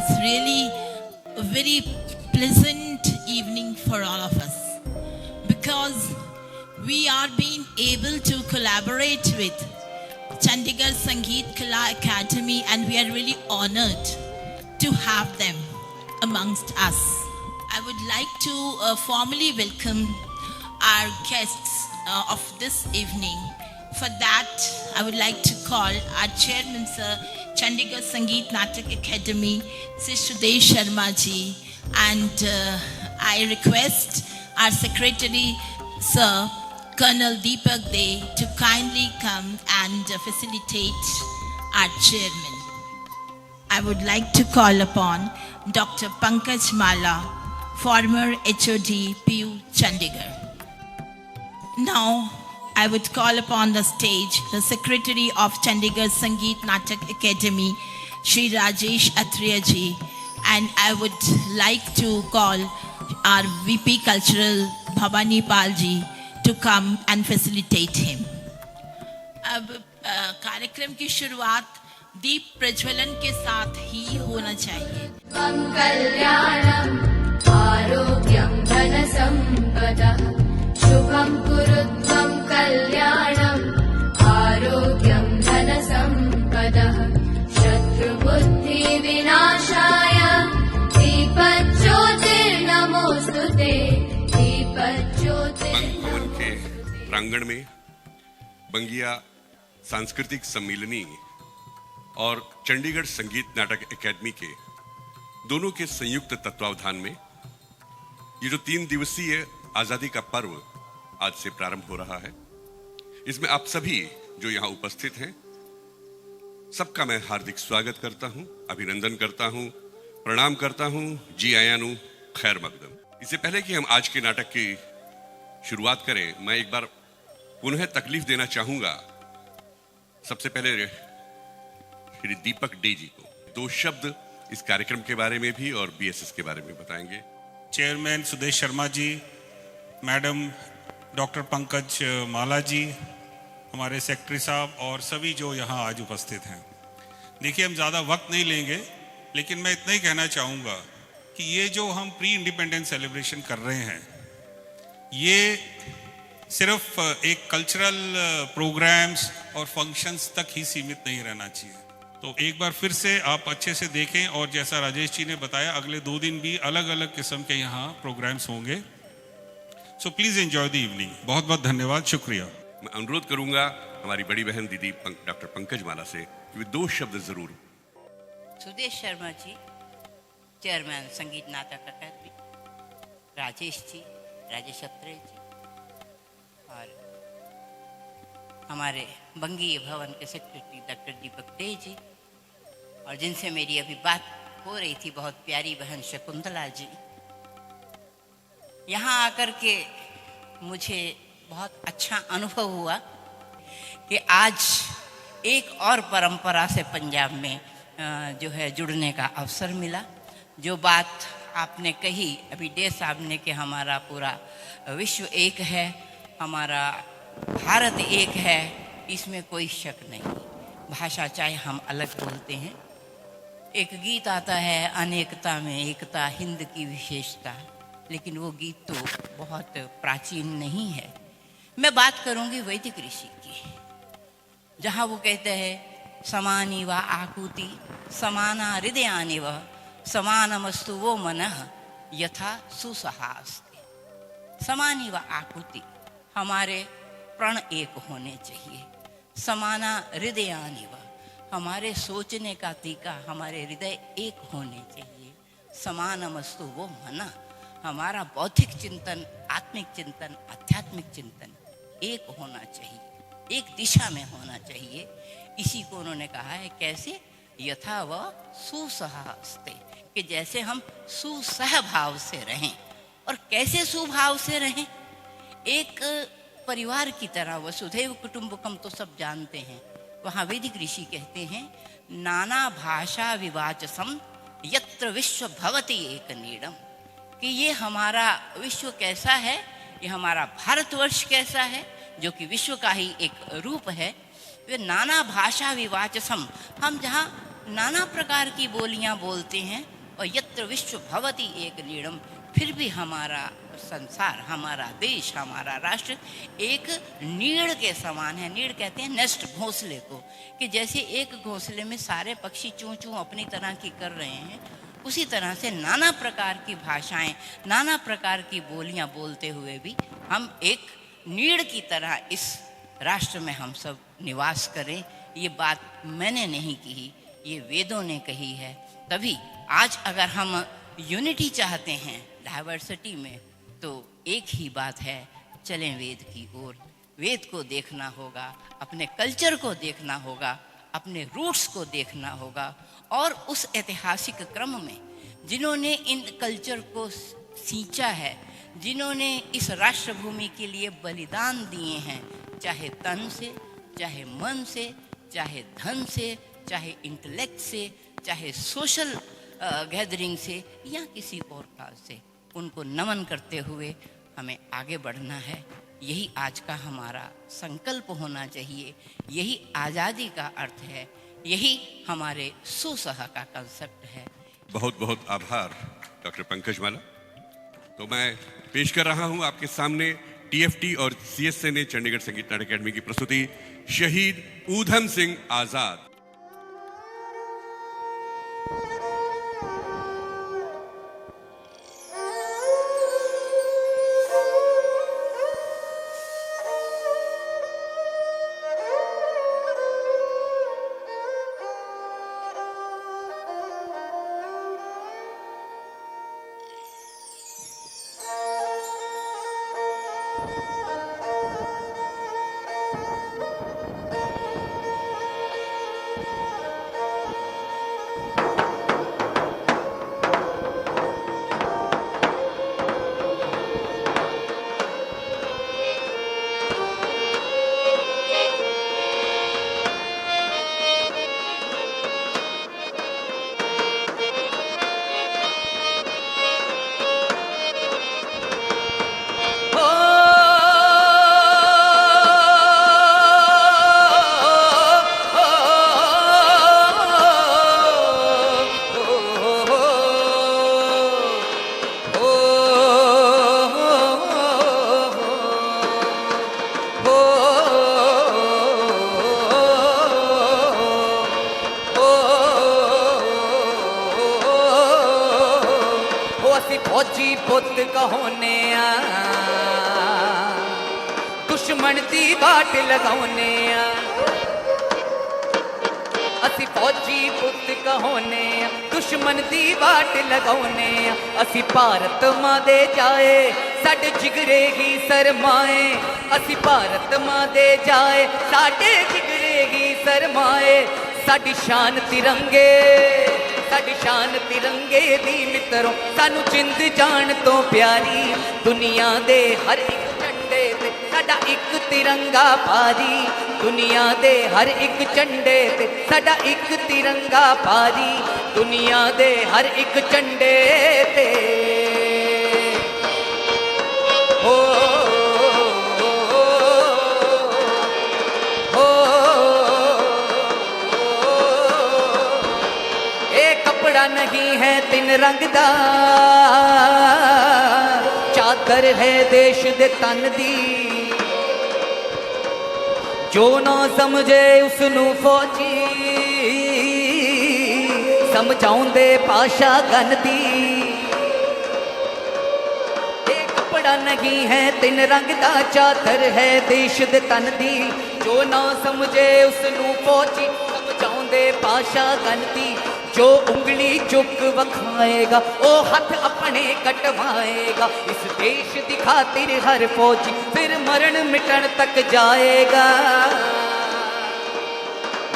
It's really a very pleasant evening for all of us because we are being able to collaborate with Chandigarh Sangeet Kala Academy, and we are really honored to have them amongst us. I would like to formally welcome our guests of this evening. For that, I would like to call our chairman, Sir, Chandigarh Sangeet Natak Academy, Sir Sudesh Sharma ji, and I request our secretary, Sir, Colonel Deepak Dey, to kindly come and facilitate our chairman. I would like to call upon Dr. Pankaj Mala, former HOD, PU Chandigarh. Now, I would call upon the stage the Secretary of Chandigarh Sangeet Natak Academy, Shri Rajesh Atriya ji, and I would like to call our VP Cultural, Bhavani Pal ji, to come and facilitate him. अब कार्यक्रम की शुरुआत दीप प्रज्वलन के साथ ही होना चाहिए. कल्याणं आरोग्यं धनसम्पदा शुभं कुरुत्वं कल्याणं आरोग्यं धनसम्पदा शत्रुबुद्धिविनाशाय दीपज्योतिर्नमोस्तुते दीपज्योतिर् भवन के प्रांगण में बंगिया सांस्कृतिक सम्मेलनी और चंडीगढ़ संगीत नाटक एकेडमी के दोनों के संयुक्त तत्वावधान में ये जो 3 दिवसीय आजादी का पर्व आज से प्रारंभ हो रहा है, इसमें आप सभी जो यहाँ उपस्थित हैं सबका मैं हार्दिक स्वागत करता हूँ, अभिनंदन करता हूँ, प्रणाम करता हूँ. जी आयानु खैर मकदम. इससे पहले कि हम आज के नाटक की शुरुआत करें, मैं एक बार पुनः तकलीफ देना चाहूंगा सबसे पहले श्री दीपक डे जी को 2 शब्द इस कार्यक्रम के बारे में भी और बीएसएस के बारे में बताएंगे. Chairman Sudesh Sharma ji, madam doctor Pankaj माला जी, हमारे सेक्रेटरी साहब और सभी जो यहाँ आज उपस्थित हैं. देखिए, हम ज़्यादा वक्त नहीं लेंगे, लेकिन मैं इतना ही कहना चाहूँगा कि ये जो हम प्री इंडिपेंडेंस सेलिब्रेशन कर रहे हैं, ये सिर्फ एक कल्चरल प्रोग्राम्स और फंक्शंस तक ही सीमित नहीं रहना चाहिए. तो एक बार फिर से आप अच्छे से देखें, और जैसा राजेश जी ने बताया, अगले 2 दिन भी अलग अलग किस्म के यहाँ प्रोग्राम्स होंगे. So please enjoy the evening. बहुत बहुत धन्यवाद, शुक्रिया. मैं अनुरोध करूंगा हमारी बड़ी बहन दीदी डॉक्टर पंकज माला से कि वे 2 शब्द जरूर. सुदेश शर्मा जी, चेयरमैन संगीत नाटक अकादमी, राजेश जी, राजेश अत्रेय जी, और हमारे बंगीय भवन के सेक्रेटरी डॉक्टर दीपक डे जी, और जिनसे मेरी अभी बात हो रही थी बहुत प्यारी बहन शकुंतला जी. यहाँ आकर के मुझे बहुत अच्छा अनुभव हुआ कि आज एक और परंपरा से पंजाब में जो है जुड़ने का अवसर मिला. जो बात आपने कही अभी डे साहब ने कि हमारा पूरा विश्व एक है, हमारा भारत एक है, इसमें कोई शक नहीं. भाषा चाहे हम अलग बोलते हैं, एक गीत आता है अनेकता में एकता हिंद की विशेषता, लेकिन वो गीत तो बहुत प्राचीन नहीं है. मैं बात करूंगी वैदिक ऋषि की, जहाँ वो कहते हैं समानी व आकुति समाना हृदयानि व समानमस्तु वो मनः यथा सुसहास्ते. समानी व आकुति, हमारे प्रण एक होने चाहिए. समाना हृदयानि व, हमारे सोचने का तरीका, हमारे हृदय एक होने चाहिए. समानमस्तु वो मनः, हमारा बौद्धिक चिंतन, आत्मिक चिंतन, आध्यात्मिक चिंतन एक होना चाहिए, एक दिशा में होना चाहिए. इसी को उन्होंने कहा है कैसे, यथा व सुसहास्ते, कि जैसे हम सुसहभाव से रहें. और कैसे सुभाव से रहें? एक परिवार की तरह, वसुधैव कुटुंबकम तो सब जानते हैं. वहाँ वैदिक ऋषि कहते हैं नाना भाषा विवाचसम यत्र विश्व भवति एक नीडम, कि ये हमारा विश्व कैसा है, ये हमारा भारतवर्ष कैसा है, जो कि विश्व का ही एक रूप है. वे नाना भाषा विवाचसम, हम जहाँ नाना प्रकार की बोलियां बोलते हैं और यत्र विश्व भवति एक लीड़म, फिर भी हमारा संसार, हमारा देश, हमारा राष्ट्र एक नीड़ के समान है। नीड़ कहते हैं नेस्ट, घोंसले को, कि जैसे एक घोंसले में सारे पक्षी चूं चूं अपनी तरह की कर रहे हैं, उसी तरह से नाना प्रकार की भाषाएं, नाना प्रकार की बोलियां बोलते हुए भी हम एक नीड़ की तरह इस राष्ट्र में हम सब निवास करें। ये बात मैंने नहीं कही, ये वेदों ने कही है। तभी आज अगर हम यूनिटी चाहते हैं डाइवर्सिटी में, तो एक ही बात है, चलें वेद की ओर। वेद को देखना होगा, अपने कल्चर को देखना होगा, अपने रूट्स को देखना होगा, और उस ऐतिहासिक क्रम में जिन्होंने इन कल्चर को सींचा है, जिन्होंने इस राष्ट्र भूमि के लिए बलिदान दिए हैं, चाहे तन से, चाहे मन से, चाहे धन से, चाहे इंटेलेक्ट से, चाहे सोशल गैदरिंग से, या किसी और काज से, उनको नमन करते हुए हमें आगे बढ़ना है। यही आज का हमारा संकल्प होना चाहिए, यही आज़ादी का अर्थ है, यही हमारे सुसह का कंसेप्ट है। बहुत बहुत आभार डॉक्टर पंकज माला। तो मैं पेश कर रहा हूं आपके सामने टीएफटी और सीएसए चंडीगढ़ संगीत नाटक अकेडमी की प्रस्तुति शहीद ऊधम सिंह आजाद। फौजी पुत कहोने दुश्मन दी बाट लगाउने असी फौजी पुत कहोने दुश्मन दी बाट लगाउने असी भारत मां दे जाए साडे जिगरे ही सरमाए असी भारत मां दे जाए साडे जिगरे ही सरमाए साडी शान तिरंगे साडी शान तिरंगे दी मित्रों सानू जिंद जान तो प्यारी दुनिया दे हर एक झंडे ते साडा एक तिरंगा भारी दुनिया दे हर एक झंडे ते साडा एक तिरंगा भारी दुनिया दे हर एक झंडे ते हो नहीं है तीन रंग दा चादर है देश दे तन दी जो ना समझे उसनू फौजी समझाउंदे पाशा गन दी कपड़ा नहीं है तीन रंग दा चादर है देश दे तन दी जो ना समझे उसनू फौजी समझाउंदे पाशा गन दी जो उंगली चुक वखाएगा ओ हाथ अपने कटवाएगा इस देश की खातिर हर फौजी फिर मरण मिटन तक जाएगा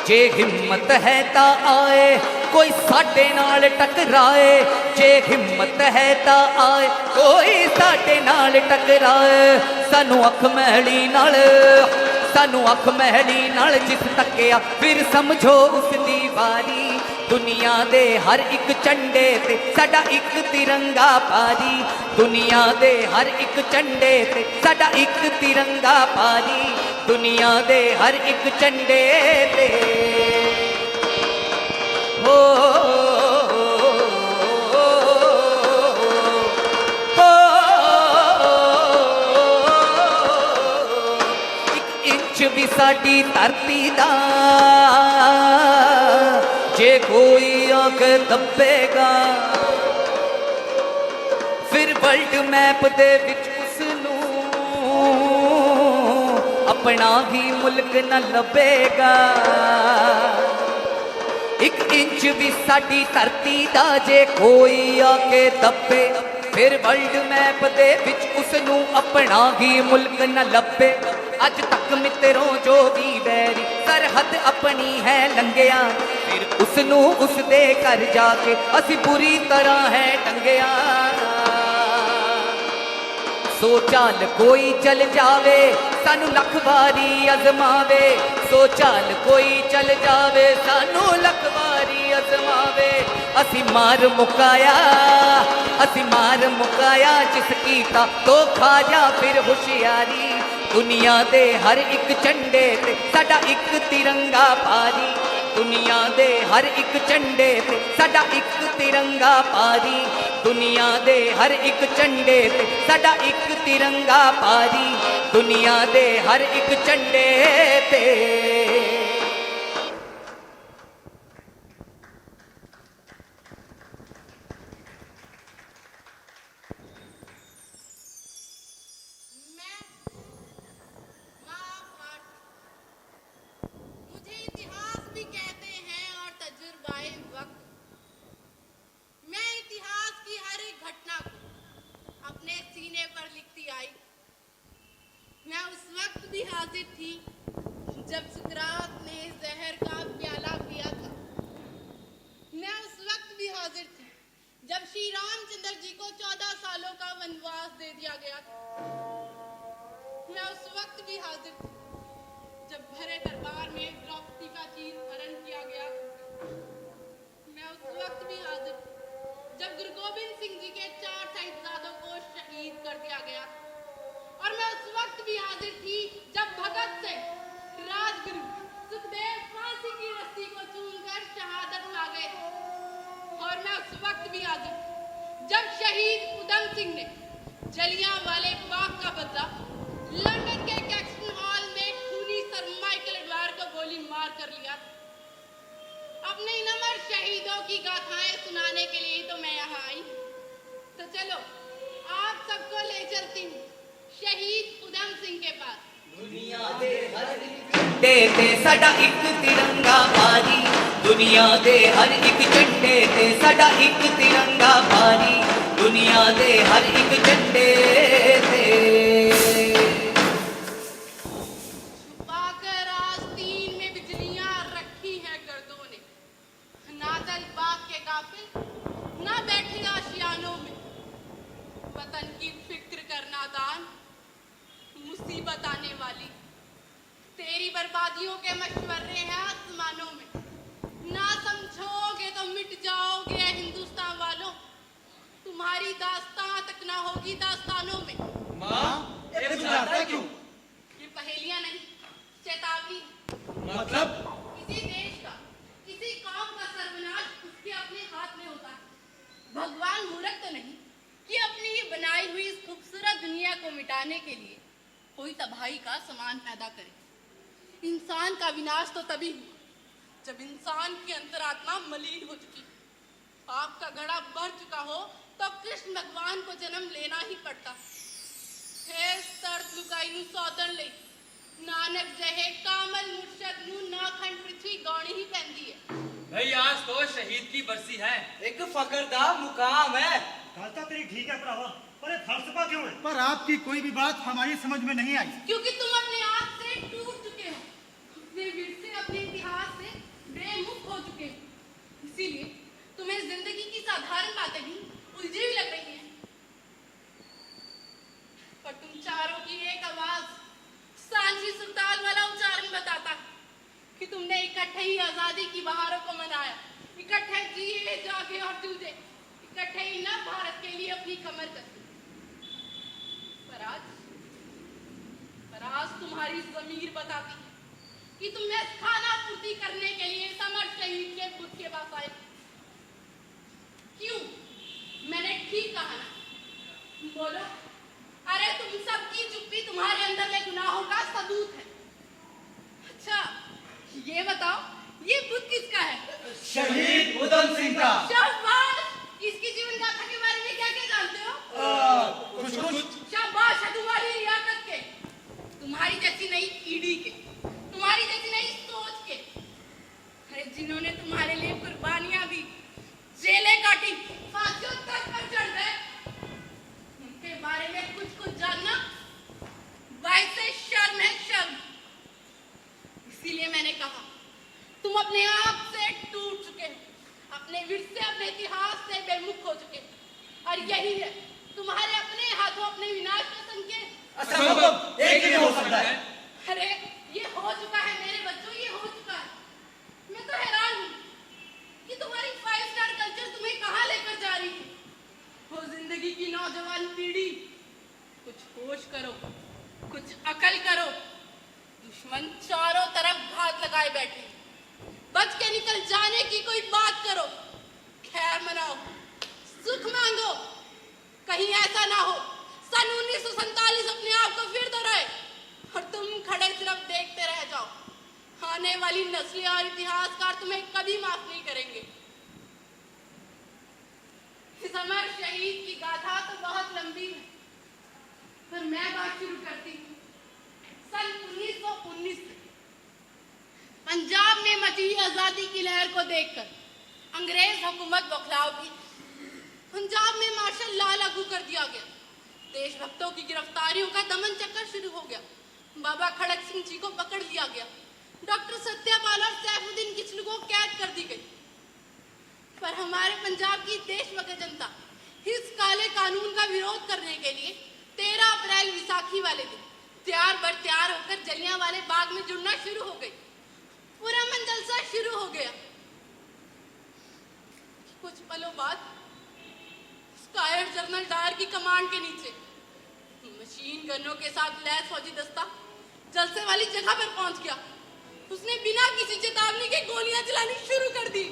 जे हिम्मत है ता आए कोई साडे नाल टकराए जे हिम्मत है ता आए कोई साडे नाल टकराए सानू अख महली नाल जिस तकिया फिर समझो उसदी वारी दुनिया दे हर एक झंडे ते साडा एक तिरंगा भारी दुनिया दे हर एक झंडे ते साडा एक तिरंगा भारी दुनिया दे हर एक झंडे ते हो साडी धरती दा जे कोई आके दबेगा फिर वर्ल्ड मैप दे विच उसनू अपना भी मुल्क न लभेगा। एक इंच भी साडी धरती दा जे कोई आके दबे फिर वर्ल्ड मैप दे विच उसनू अपना ही मुल्क न लभे। अज तक मित्रों जो भी वैरी सरहद अपनी है लंघिया फिर उसनू उसदे घर जाके असी बुरी तरह है टंगिया। सो चाल कोई चल जावे सानू लख बारी अजमावे सो चाल कोई चल जावे सानू लख बारी अजमावे। असी मार मुकाया जिस कीता तो खा जा फिर होशियारी। दुनिया दे हर एक झंडे ते साडा एक तिरंगा पारी। दुनिया दे हर एक झंडे ते साडा एक तिरंगा पारी। दुनिया दे हर एक झंडे ते साडा एक तिरंगा पारी। दुनिया दे हर एक झंडे ते मुझे इतिहास भी कहते हैं और तजुर्बाए वक्त। मैं इतिहास की हर एक घटना को अपने सीने पर लिखती आई। मैं उस वक्त भी हाजिर थी जब सुकरात ने जहर का प्याला पिया था। मैं उस वक्त भी हाजिर थी जब श्री रामचंद्र जी को 14 सालों का वनवास दे दिया गया था। मैं उस वक्त भी हाजिर थी जब भरे दरबार में द्रौपदी का चीर हरण किया गया। मैं उस वक्त भी हाजिर थी जब गुरु गोबिंद सिंह जी के 4 शहीदजादों को शहीद कर दिया गया। और मैं उस वक्त भी हाजिर थी जब भगत सिंह, राजगुरु, सुखदेव फांसी की रस्सी को चूमकर शहादत पा गए। और मैं उस वक्त भी हाजिर थी जब शहीद उधम सिंह ने जलियांवाले बाग का बदला लंदन के कैक्सन हॉल में खूनी सर माइकल एडवार को गोली मार कर लिया। अपने इन अमर शहीदों की गाथाएं सुनाने के लिए तो मैं यहाँ आई। तो चलो आप सबको ले चलती हूँ शहीद उधम सिंह के पास। दुनिया दे हर झंडे ते साडा एक तिरंगा पारी। दुनिया दे हर एक झंडे ते साडा एक तिरंगा पारी। दुनिया दे हर एक झंडे ते छुपाकर आस्तीन में बिजलियां रखी हैं गर्दों ने। ना चल बाग के काफिल ना बैठे आशियानों में। वतन की फिक्र करना दान मुसीबत आने वाली। तेरी बर्बादियों के मशवरे हैं आसमानों में। ना समझोगे तो मिट जाओगे ऐ हिंदुस्तान वालों। तुम्हारी दास्तां तक ना होगी दास्तानों में। माँ, ये बुझाता क्यों? ये पहेलियां नहीं, चेतावनी। मतलब? किसी देश का, किसी कौम का सर्वनाश उसके अपने हाथ में होता है। भगवान मूर्ख तो नहीं कि अपनी ही बनाई हुई इस खूबसूरत दुनिया को मिटाने के लिए कोई तबाही का सामान पैदा करे। इंसान का विनाश तो तभी हुआ जब इंसान की अंतरात्मा मलिन हो चुकी, पाप का घड़ा भर चुका हो, तो कृष्ण भगवान को जन्म लेना ही पड़ता। है सर्द लुगाई नु सौतन ले नानक जहे कामल मुर्शद नु नाखंड पृथ्वी गौणी ही पैंदी है। भाई आज तो शहीद की बरसी है। एक फकर दा मुकाम है। गलता तेरी ठीक है भरावा, पर ये फलसफा क्यों है? पर आपकी कोई भी बात हमारी समझ में नहीं आई। क्योंकि तुम अपने आप से टूट चुके हो, अपने विरसे, अपने इतिहास से बेमुख हो चुके हो। इसीलिए तुम्हें जिंदगी की साधारण बातें भी उलझी हुई लग रही हैं। पर तुम चारों की एक आवाज सांझी सुरताल वाला उच्चारण बताता कि तुमने इकट्ठे ही आजादी की बहारों को मनाया, इकट्ठे जिए जागे और जूझे, इकट्ठे ही न भारत के लिए अपनी कमर कसी। पर आज तुम्हारी ज़मीर बताती है कि तुम खाना पूर्ति करने के लिए समर शहीद के बुत के पास आए। क्यों? मैंने ठीक कहा ना? बोलो। अरे तुम सबकी चुप्पी तुम्हारे अंदर के गुनाहों का सबूत है। शहीद उधम सिंह का। शाबाश! इसकी जीवन गाथा के बारे में क्या क्या जानते हो? कुछ शाबाश है तुम्हारी लियाकत के, तुम्हारी जैसी नई ईडी के, तुम्हारी जैसी नई सोच के। अरे जिन्होंने तुम्हारे लिए कुर्बानियां दी, जेलें काटी, फांसियों तक पर चढ़ गए, उनके बारे में कुछ जानना वैसे शर्म है, शर्म। इसीलिए मैंने कहा तुम अपने आप से टूट चुके हो, अपने विरसे, अपने इतिहास से बेमुख हो चुके, और यही है तुम्हारे अपने हाथों अपने विनाश का संकेत। असंभव, एक ही हो सकता है। अरे ये हो चुका है मेरे बच्चों, ये हो चुका है। मैं तो हैरान हूँ कि तुम्हारी 5 स्टार कल्चर तुम्हें कहाँ लेकर जा रही है। हो जिंदगी की नौजवान पीढ़ी, कुछ होश करो, कुछ अकल करो। दुश्मन चारों तरफ घात लगाए बैठे, बच के निकल जाने की कोई बात करो, खैर मनाओ, सुख मांगो। कहीं ऐसा ना हो सन 1947 अपने आप को फिर दोहराए और तुम खड़े सिर्फ देखते रह जाओ। आने वाली नस्लें और इतिहासकार तुम्हें कभी माफ नहीं करेंगे। इस अमर शहीद की गाथा तो बहुत लंबी है, पर मैं बात शुरू करती हूँ सन 1919 से। पंजाब में मची आजादी की लहर को देखकर अंग्रेज हुकूमत बौखला उठी। पंजाब में मार्शल लॉ लागू कर दिया गया, देशभक्तों की गिरफ्तारियों का दमन चक्कर शुरू हो गया, बाबा खड़क सिंह जी को पकड़ लिया गया, डॉक्टर सत्यपाल और सैफुद्दीन किचलू को कैद कर दी गई। पर हमारे पंजाब की देशभक्त जनता इस काले कानून का विरोध करने के लिए 13 अप्रैल विसाखी वाले दिन तैयार बर तैयार होकर जलियांवाले बाग में जुड़ना शुरू हो गई। पूरा मन जलसा शुरू हो गया। कुछ पलों बाद स्कायर जनरल डायर की कमांड के नीचे मशीन गनों के साथ लैस फौजी दस्ता जलसे वाली जगह पर पहुंच गया। उसने बिना किसी चेतावनी के गोलियां चलानी शुरू कर दी।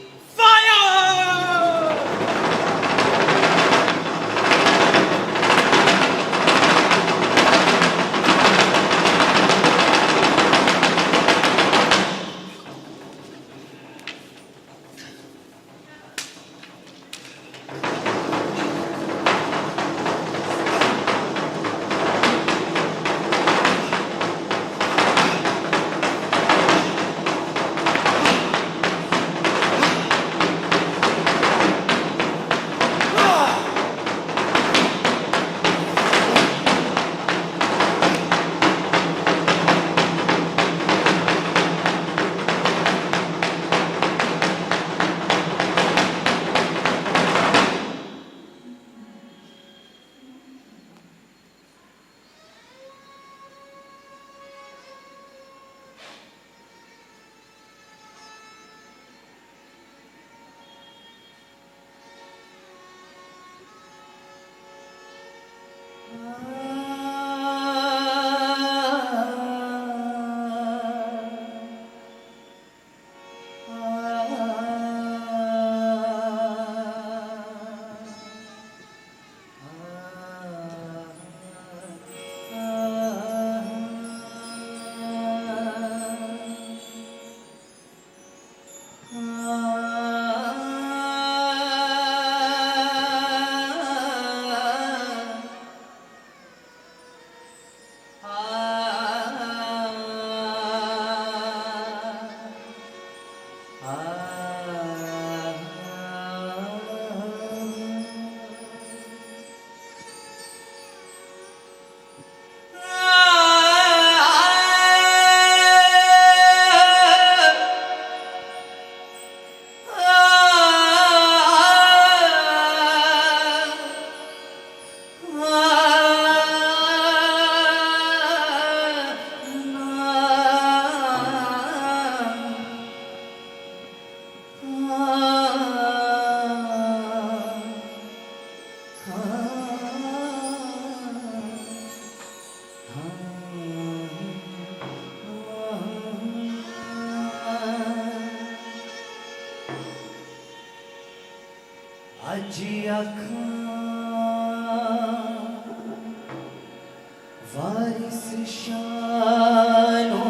वारिस शानो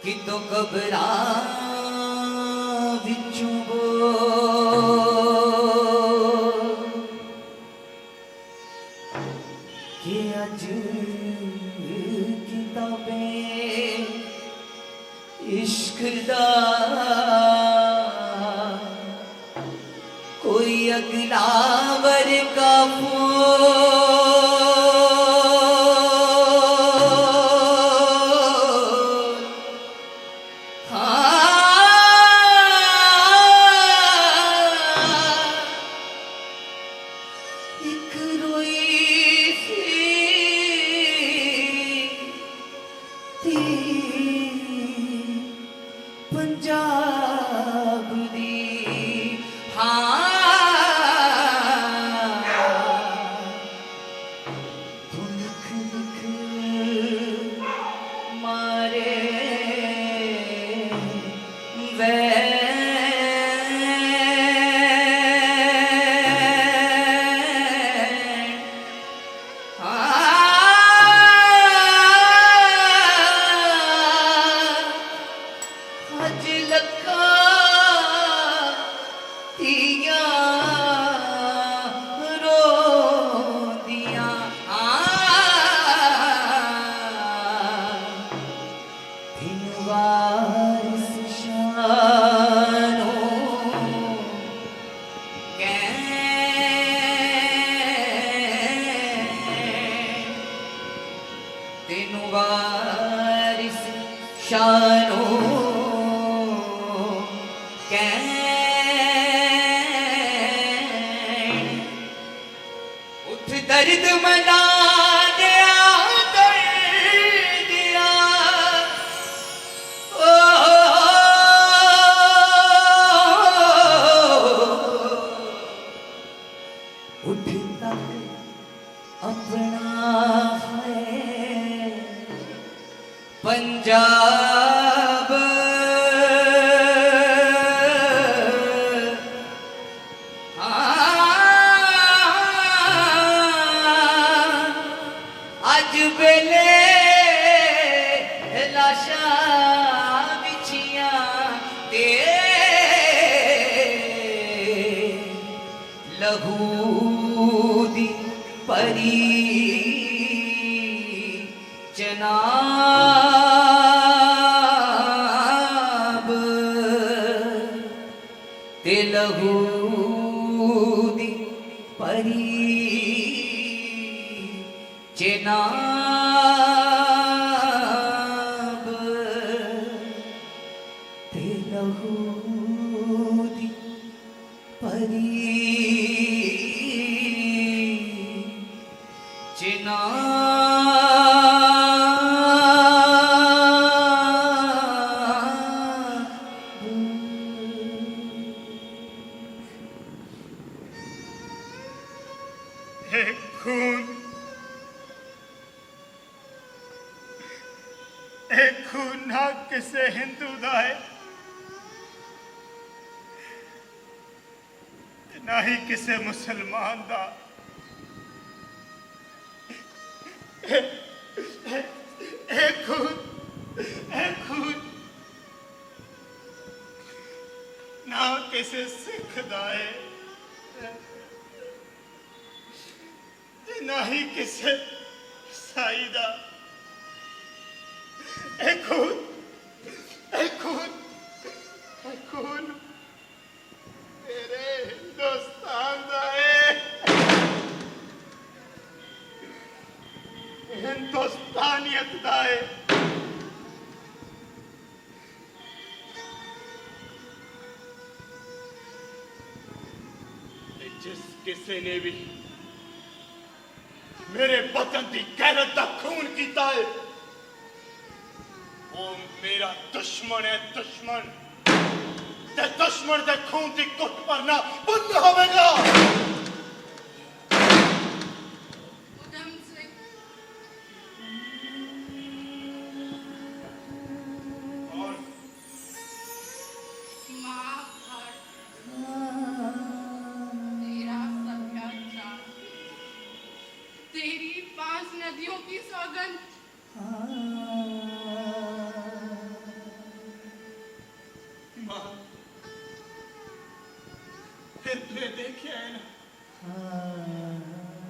कि तो घबरा विचों वो कि अज किताबें इश्क दा कोई अगला वर्गा पंजाब दी तू लिख लिख मारे अज लखा दिया रोंदिया दिन वारिस शानो दिन वारिस शानो उठ दर्द मना गया दर्द दिया ओ उठ तक अपना है पंजाब अज बेले लाशा बिछिया ते लहू दी परी जनाब ते लहू दी परी जनाब ते लहू दी परी एक खून ना किसे हिंदू दा है ना ही किसे मुसलमान दा एक खून ना किसे सिख दा है ना ही किसे ईसाई दा एक खून तेरे हिंदुस्तान दा है हिंदुस्तानियत दा है जिस किसी ने भी मेरे वतन की गैरत का खून कीता है वो मेरा दुश्मन है दुश्मन ते दुश्मन के खून की कुट भरना बंद होवेगा उधम सिंह और महाभारत तेरा सभ्याचार तेरी 5 नदियों की सौगंध मां फिर तुझे देखिया है ना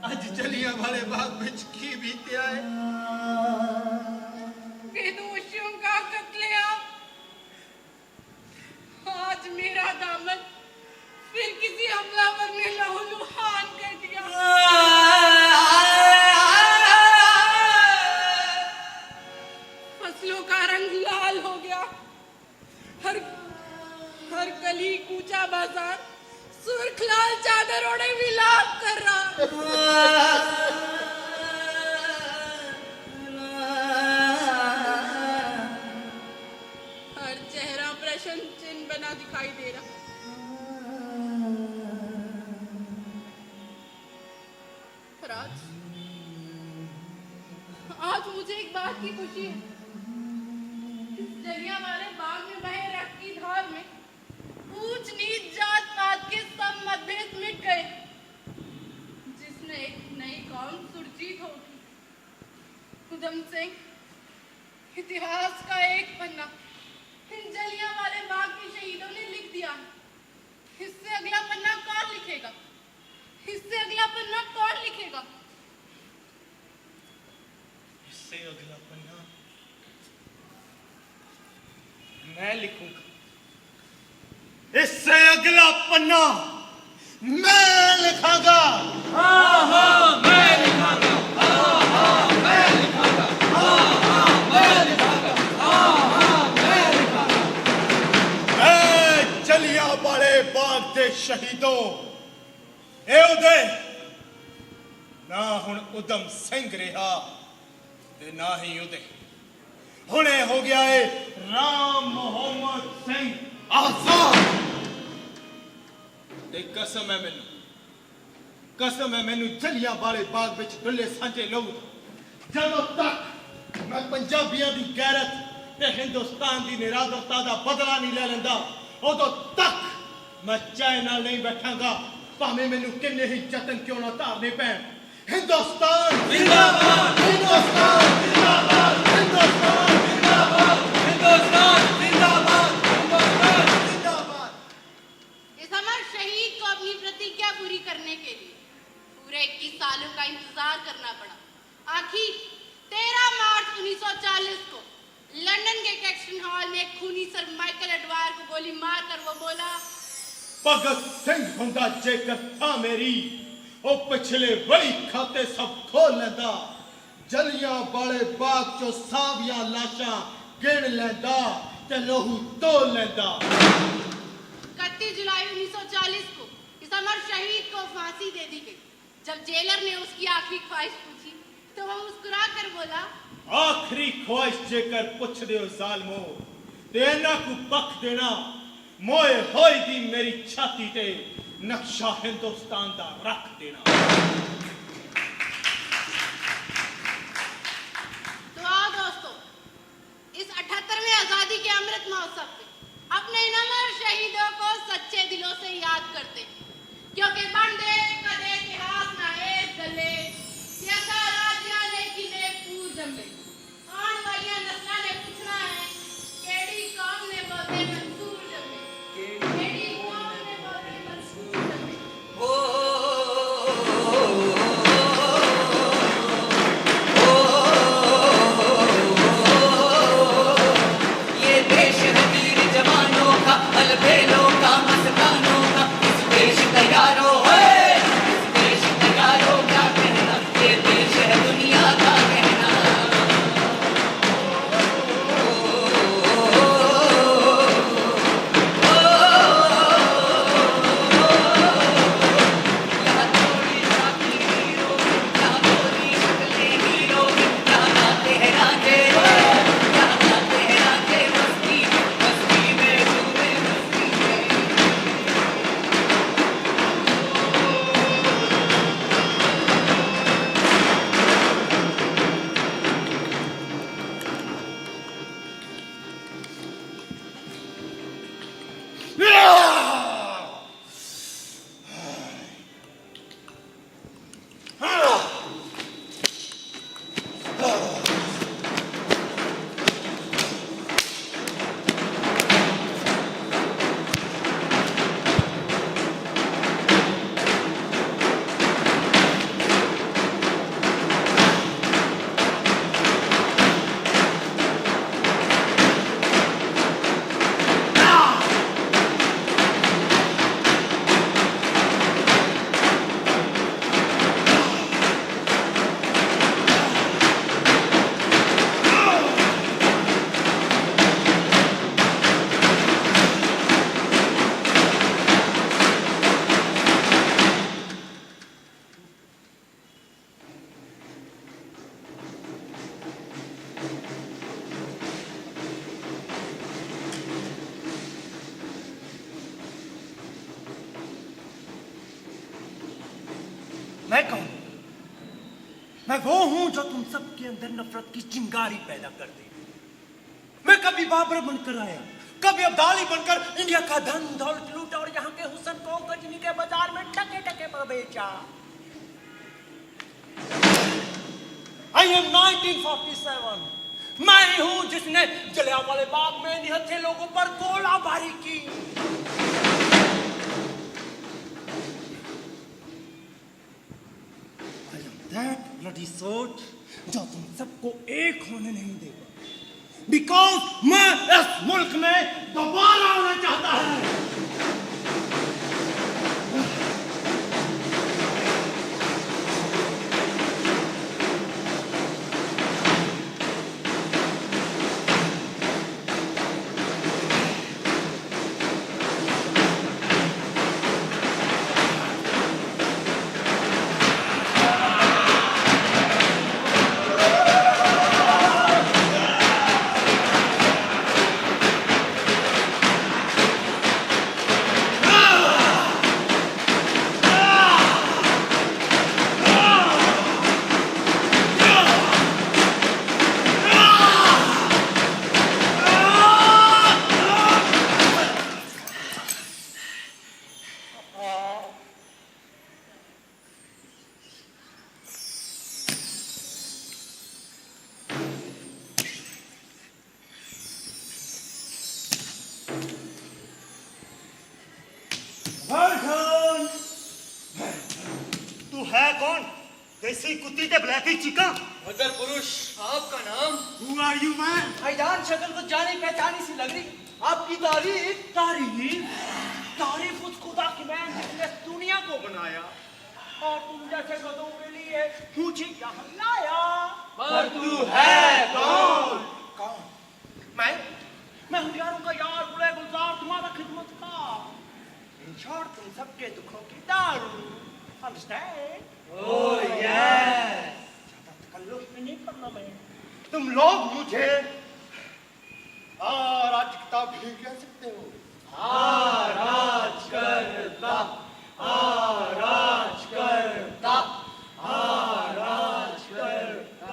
अज जलियां वाले बाग विच की बीत्या है बेदोशियों का कत्लेआम। आज मेरा दामन फिर किसी हमलावर ने लहूलुहान कर दिया। फसलों का रंग लाल हो गया। हर गली कूचा बाजार सुर्ख लाल चादर ओढ़े विलाप कर रहा। हर चेहरा प्रश्न चिन्ह बना दिखाई दे रहा। पर आज मुझे एक बात की खुशी है। इस जलियांवाले बाग में बहे रक्त की धार में ऊंच नीच जात पात के सब मतभेद मिट गए। जिसने एक नई कौम सुरजीत होगी। उधम सिंह इतिहास का एक पन्ना इन जलियांवाले बाग के शहीदों ने लिख दिया। इससे अगला पन्ना कौन लिखेगा? इससे अगला पन्ना कौन लिखेगा? इससे अगला पन्ना मैं लिखूंगा। इससे अगला पन्ना मैं लिखांगा। जलियांवाले बाग दे शहीदों ए उदय ना हुण उधम सिंह रहा ते ना ही उदय हुणे हो गया है राम मोहम्मद सिंह आजाद। ते कसम है मैनू जलियांवाले बाग विच डुल्ले सांझे लहू जदों तक मैं पंजाबियों की गैरत ते हिंदुस्तान की निरादरता का बदला नहीं ले लेंदा उदों तक मैं चैन नाल नहीं बैठांगा भावें मैनू किन्ने ही जतन क्यों ना धारने पैण। हिंदुस्तान जिंदाबाद, हिंदुस्तान जिंदाबाद, हिंदुस्तान जिंदाबाद, हिंदुस्तान जिंदाबाद, हिंदुस्तान जिंदाबाद। इस अमर शहीद को अपनी प्रतिज्ञा पूरी करने के लिए पूरे 21 सालों का इंतजार करना पड़ा। आखिर 13 मार्च 1940 को लंदन के कैक्सन हॉल में खूनी सर माइकल एडवायर को गोली मारकर वो बोला, भगत सिंह हुंदा जेकर था मेरी ओ पिछले वही खाते सब खोल लेंदा। जलियांवाले बाग चो सावियां लाशां गिन लेंदा ते लहू तोल लेंदा। 31 जुलाई 1940 को इस अमर शहीद को फांसी दे दी गई। जब जेलर ने उसकी आखिरी ख्वाहिश पूछी तो वो मुस्कुरा कर बोला, आखिरी ख्वाहिश जेकर पुछ दे जालमो ते इन्हां को बख देना मोए होई दी मेरी छाती ते नक्शा हिंदुस्तान दा रख देना। तो आओ दोस्तों, इस 78वें आजादी के अमृत महोत्सव पे अपने इन अमर शहीदों को सच्चे दिलों से याद करते हैं। क्योंकि बंदे कदे इतिहास ना एक गले सियासा राज्यां ने किले पूर जम्मे। आने वाली नस्लां ने पूछना है केड़ी कौम ने बोलते मंसूर जम्मे, केड़ी कौम ने बोलते मंसूर जम्मे। ये देश है वीर जवानों का, अलबेलों का, मस्तानों का। इस देश का यारो है, इस देश का यारो क्या कहना। ये देश है दुनिया का कहना। यहाँ थोड़ी साथी हीरो, यहाँ थोड़ी शक्लें हीरो, यहाँ गाते हैं राजे, यहाँ गाते हैं राजे। मस्ती मस्ती में डूबे, मस्ती में मैं कौन हूं? मैं वो हूं जो तुम सबके अंदर नफरत की चिंगारी पैदा कर दे। मैं कभी बाबर बनकर आया, कभी अब्दाली बनकर इंडिया का धन दौलत लूटा और यहाँ के हुस्न को गजनी के बाजार में टके टके पर बेचा। I am 1947। मैं ही हूं जिसने जलियांवाले बाग में निहत्थे लोगों पर गोलाबारी की। I am that bloody sword जो तुम सबको एक होने नहीं देगा। Because मैं इस मुल्क में दोबारा आना चाहता हूं। तू है कौन? देसी कुत्ती ते ब्लैकी चिका। मदर पुरुष, आपका नाम? Who are you man? भाईजान शक्ल तो जानी पहचानी सी लग रही। आपकी तारीफ उस खुदा की मैं जिसने दुनिया को बनाया और तुम जैसे गधों के लिए मुझे यहाँ लाया। पर तू है कौन? कौन? मैं हूँ यारों का यार, बुरे गुलजार, तुम्हारा खिदमत का। इन शॉर्ट तुम सबके दुखों की दारू। Understand? Oh yes. ज्यादा तकल्लुफ में नहीं करना मैं। तुम लोग मुझे अराजकता भी कह सकते हो। आराज करता, आराज करता, आराज करता।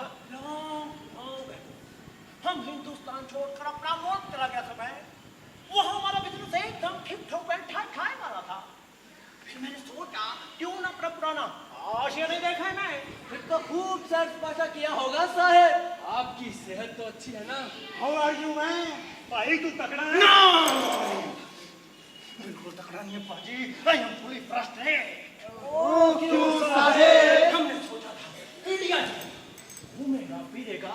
हम हिंदुस्तान छोड़कर अपना मुल्क चला गया समय, वो हमारा बिजनेस एकदम ठीक ठोक बैठा खाए वाला था। फिर मैंने सोचा क्यों ना अपना पुराना आशिया नहीं देखा है मैं। फिर तो खूब सर स्पर्शा किया होगा साहेब। आपकी सेहत तो अच्छी है ना? How are you man? भाई तू तगड़ा है? No! बिल्कुल तगड़ा नहीं है पाजी। I am fully frustrated। ओ क्यों साहेब? हमने सोचा था इंडिया घूमेगा फिरेगा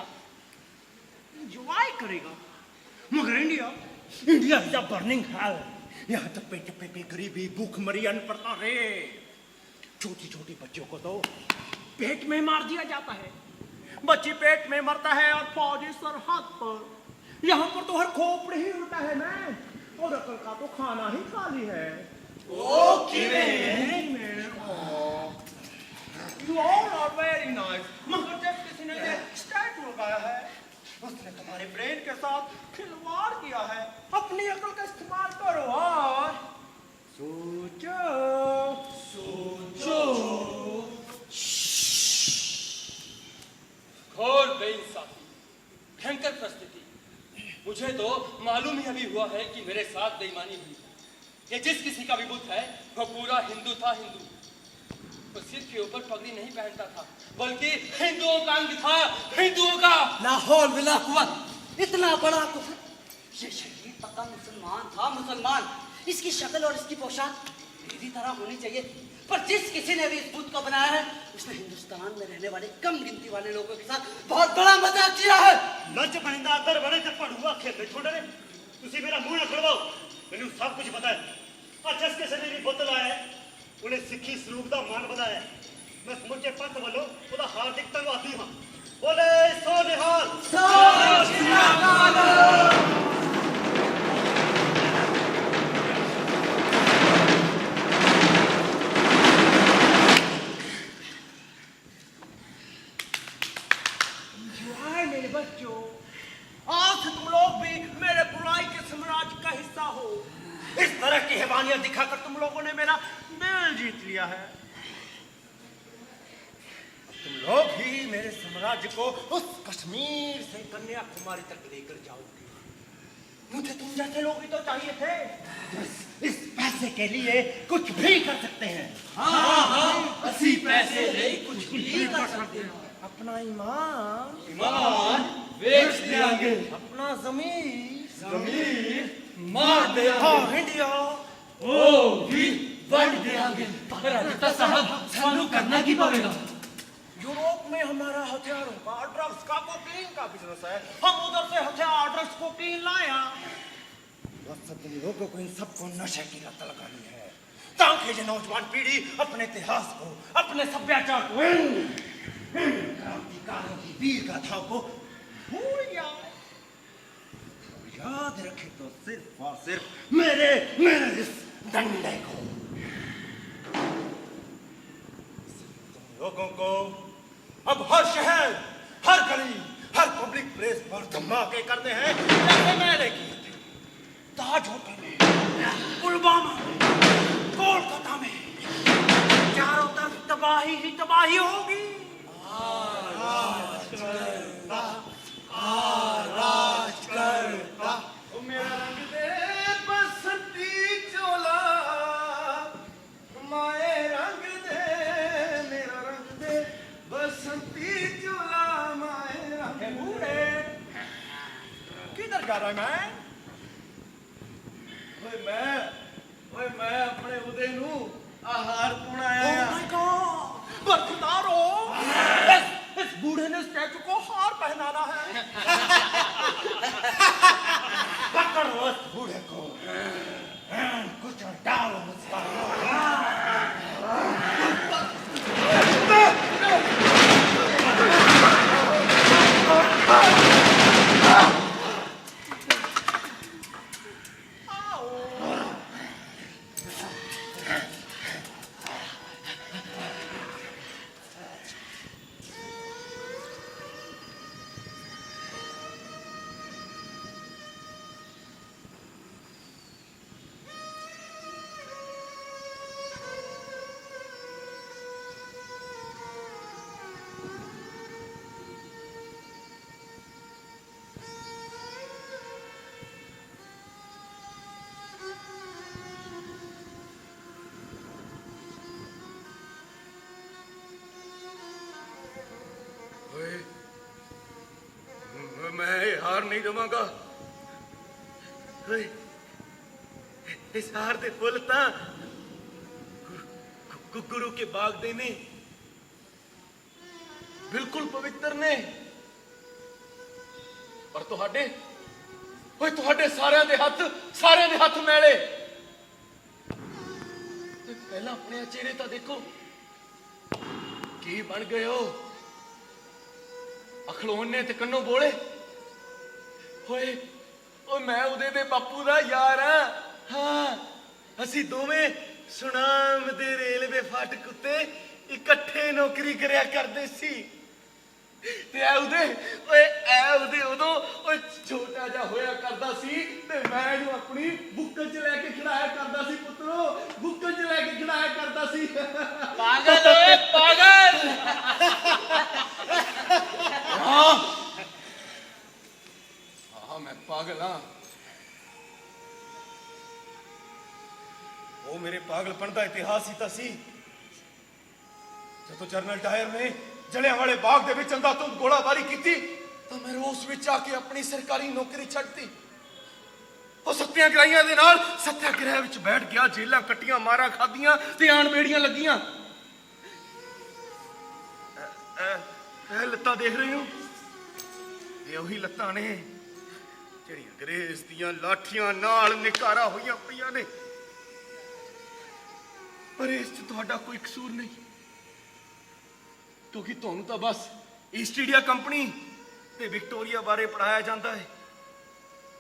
एंजॉय करेगा, मगर India is a burning hello. यहाँ तक पे गरीबी भूखमरी अनपढ़ता है। छोटी छोटी बच्चों को तो पेट में मार दिया जाता है। बच्ची पेट में मरता है और फौजी सरहद पर। यहाँ पर तो हर खोपड़ी ही उल्टा है मैन, और अकल का तो खाना ही खाली है। You all are very nice, मगर जब किसी ने ये स्टैटू लगाया है उसने तुम्हारे ब्रेन के साथ खिलवाड़ किया है। अपनी अकल का इस्तेमाल करो और सोचो सोचो। घोर बेइंसाफी, भयंकर परिस्थिति। मुझे तो मालूम ही अभी हुआ है कि मेरे साथ बेईमानी हुई। ये जिस किसी का भी बुत है वो पूरा हिंदू था। हिंदू वो सिर के ऊपर पगड़ी नहीं पहनता था, बल्कि हिंदुओं का अंग था, हिंदुओं का। लाहौल विला कुव्वत, इतना बड़ा कुफर। ये शहीद पक्का मुसलमान था, मुसलमान। इसकी शक्ल और इसकी पोशाक मेरी तरह होनी चाहिए, पर जिस किसी ने भी इस बुत को बनाया है उसने हिंदुस्तान में रहने वाले कम गिनती वाले लोगों के साथ बहुत बड़ा मजाक किया है। लंच बनिंदा अंदर बने ते पढ़ुआ खेलने छोड़ रहे। तुसी मेरा मुंह न खड़वाओ, मैंने सब कुछ पता है। और जिस किसी ने भी बुत लाया है उन्हें सिक्खी सलूक का मान बताया है। मैं समुचे पंथ वालों ਉਹਦਾ हार्दिक धन्यवादी हां। बोले सो निहाल, सो श्रीकाल। मेरे बच्चों, आज से तुम लोग भी मेरे बुराई के साम्राज्य का हिस्सा हो। इस तरह की हैवानियत दिखाकर तुम लोगों ने मेरा दिल जीत लिया है। तुम लोग ही मेरे साम्राज्य को उस कश्मीर से कन्याकुमारी तक लेकर जाओगे। मुझे तुम जैसे लोग ही तो चाहिए थे। इस पैसे के लिए कुछ भी कर सकते हैं। हाँ, इसी पैसे ले कुछ भी कर सकते हैं। अपना ईमान बेच देंगे, अपना जमीर मार देंगे, इंडिया वो भी बढ़ देंगे। पर साहब चालू करना की पड़ेगा। यूरोप में हमारा हथियारों का, ड्रग्स का, कोकीन का बिजनेस है। हम उधर से हथियार, ड्रग्स, कोकीन लाया। बस तुम लोगों को इन सबको नशे की लत लगानी है ताकि ये नौजवान पीढ़ी अपने इतिहास को, अपने सभ्याचार को, क्रांतिकारियों की वीर गाथाओं को भूल जाए। याद रखे तो सिर्फ और सिर्फ मेरे इस डंडे को। तुम लोगों को अब हर शहर, हर गली, हर पब्लिक प्लेस पर धमाके करने हैं जैसे मैंने किए थे। ताज होटल में, पुलवामा में, कोलकाता में, चारों तरफ तबाही ही तबाही होगी। राज करता मेरा रंग दे बसंती चोला, माए रंग दे मेरा रंग दे बसंती चोला, माए रंग बूढ़े। किधर जा रहा है मैं अपने उदय नू आहार पुणाया। बरखुदारो इस बूढ़े ने स्टैचू को हार पहनाना है। पकड़ो इस बूढ़े को, कुछ डालो मुझका। मैं हार नहीं दवांगा। इस हार दे फुल तां गुरु के बाग दे ने, बिल्कुल पवित्र ने। पर तुहाडे सारिਆਂ ਦੇ हथ मैले। पहला अपने चेहरे तो देखो की बन गए हो। अखलोने ते कन्नो बोले होए मैं उदे दे बापू दा यार हाँ। असी दोवें सुनाम दे रेलवे फाटक उत्ते इकट्ठे नौकरी करया करदे सी। ते उदे उदों छोटा जा होया करदा सी ते मैं इहनूं अपनी बुक्कल च लैके खड़ाया करदा सी। पुत्रो बुक्कल च लैके खड़ाया करदा सी। पागल ओए पागल। हाँ मैं पागल हाँ। वो मेरे पागलपन का इतिहास ही तो सी। जब जनरल डायर ने जलियांवाले बाग दे विच अंधाधुंध गोलाबारी की तो मैं रोस विच आके अपनी सरकारी नौकरी छड्डती। वो सत्याग्रहियां दे नाल सत्याग्रह विच बैठ गया, जेलां कट्टियां, मारा खादियां ते आण बेड़ियां लगियां। लत्तां देख रहे हो, ये वही लत्तां ने ਜਿਹੜੀ अंग्रेज ਦੀਆਂ ਲਾਠੀਆਂ ਨਾਲ ਨਿਕਾਰਾ ਹੋਈਆਂ ਪਈਆਂ ਨੇ। ਪਰ ਇਸ 'ਚ ਤੁਹਾਡਾ ਕੋਈ ਕਸੂਰ ਨਹੀਂ, ਕਿਉਂਕਿ ਤੁਹਾਨੂੰ ਤਾਂ ਬਸ ਈਸਟ ਇੰਡੀਆ ਕੰਪਨੀ ਤੇ ਵਿਕਟੋਰੀਆ ਬਾਰੇ ਪੜਾਇਆ ਜਾਂਦਾ ਹੈ।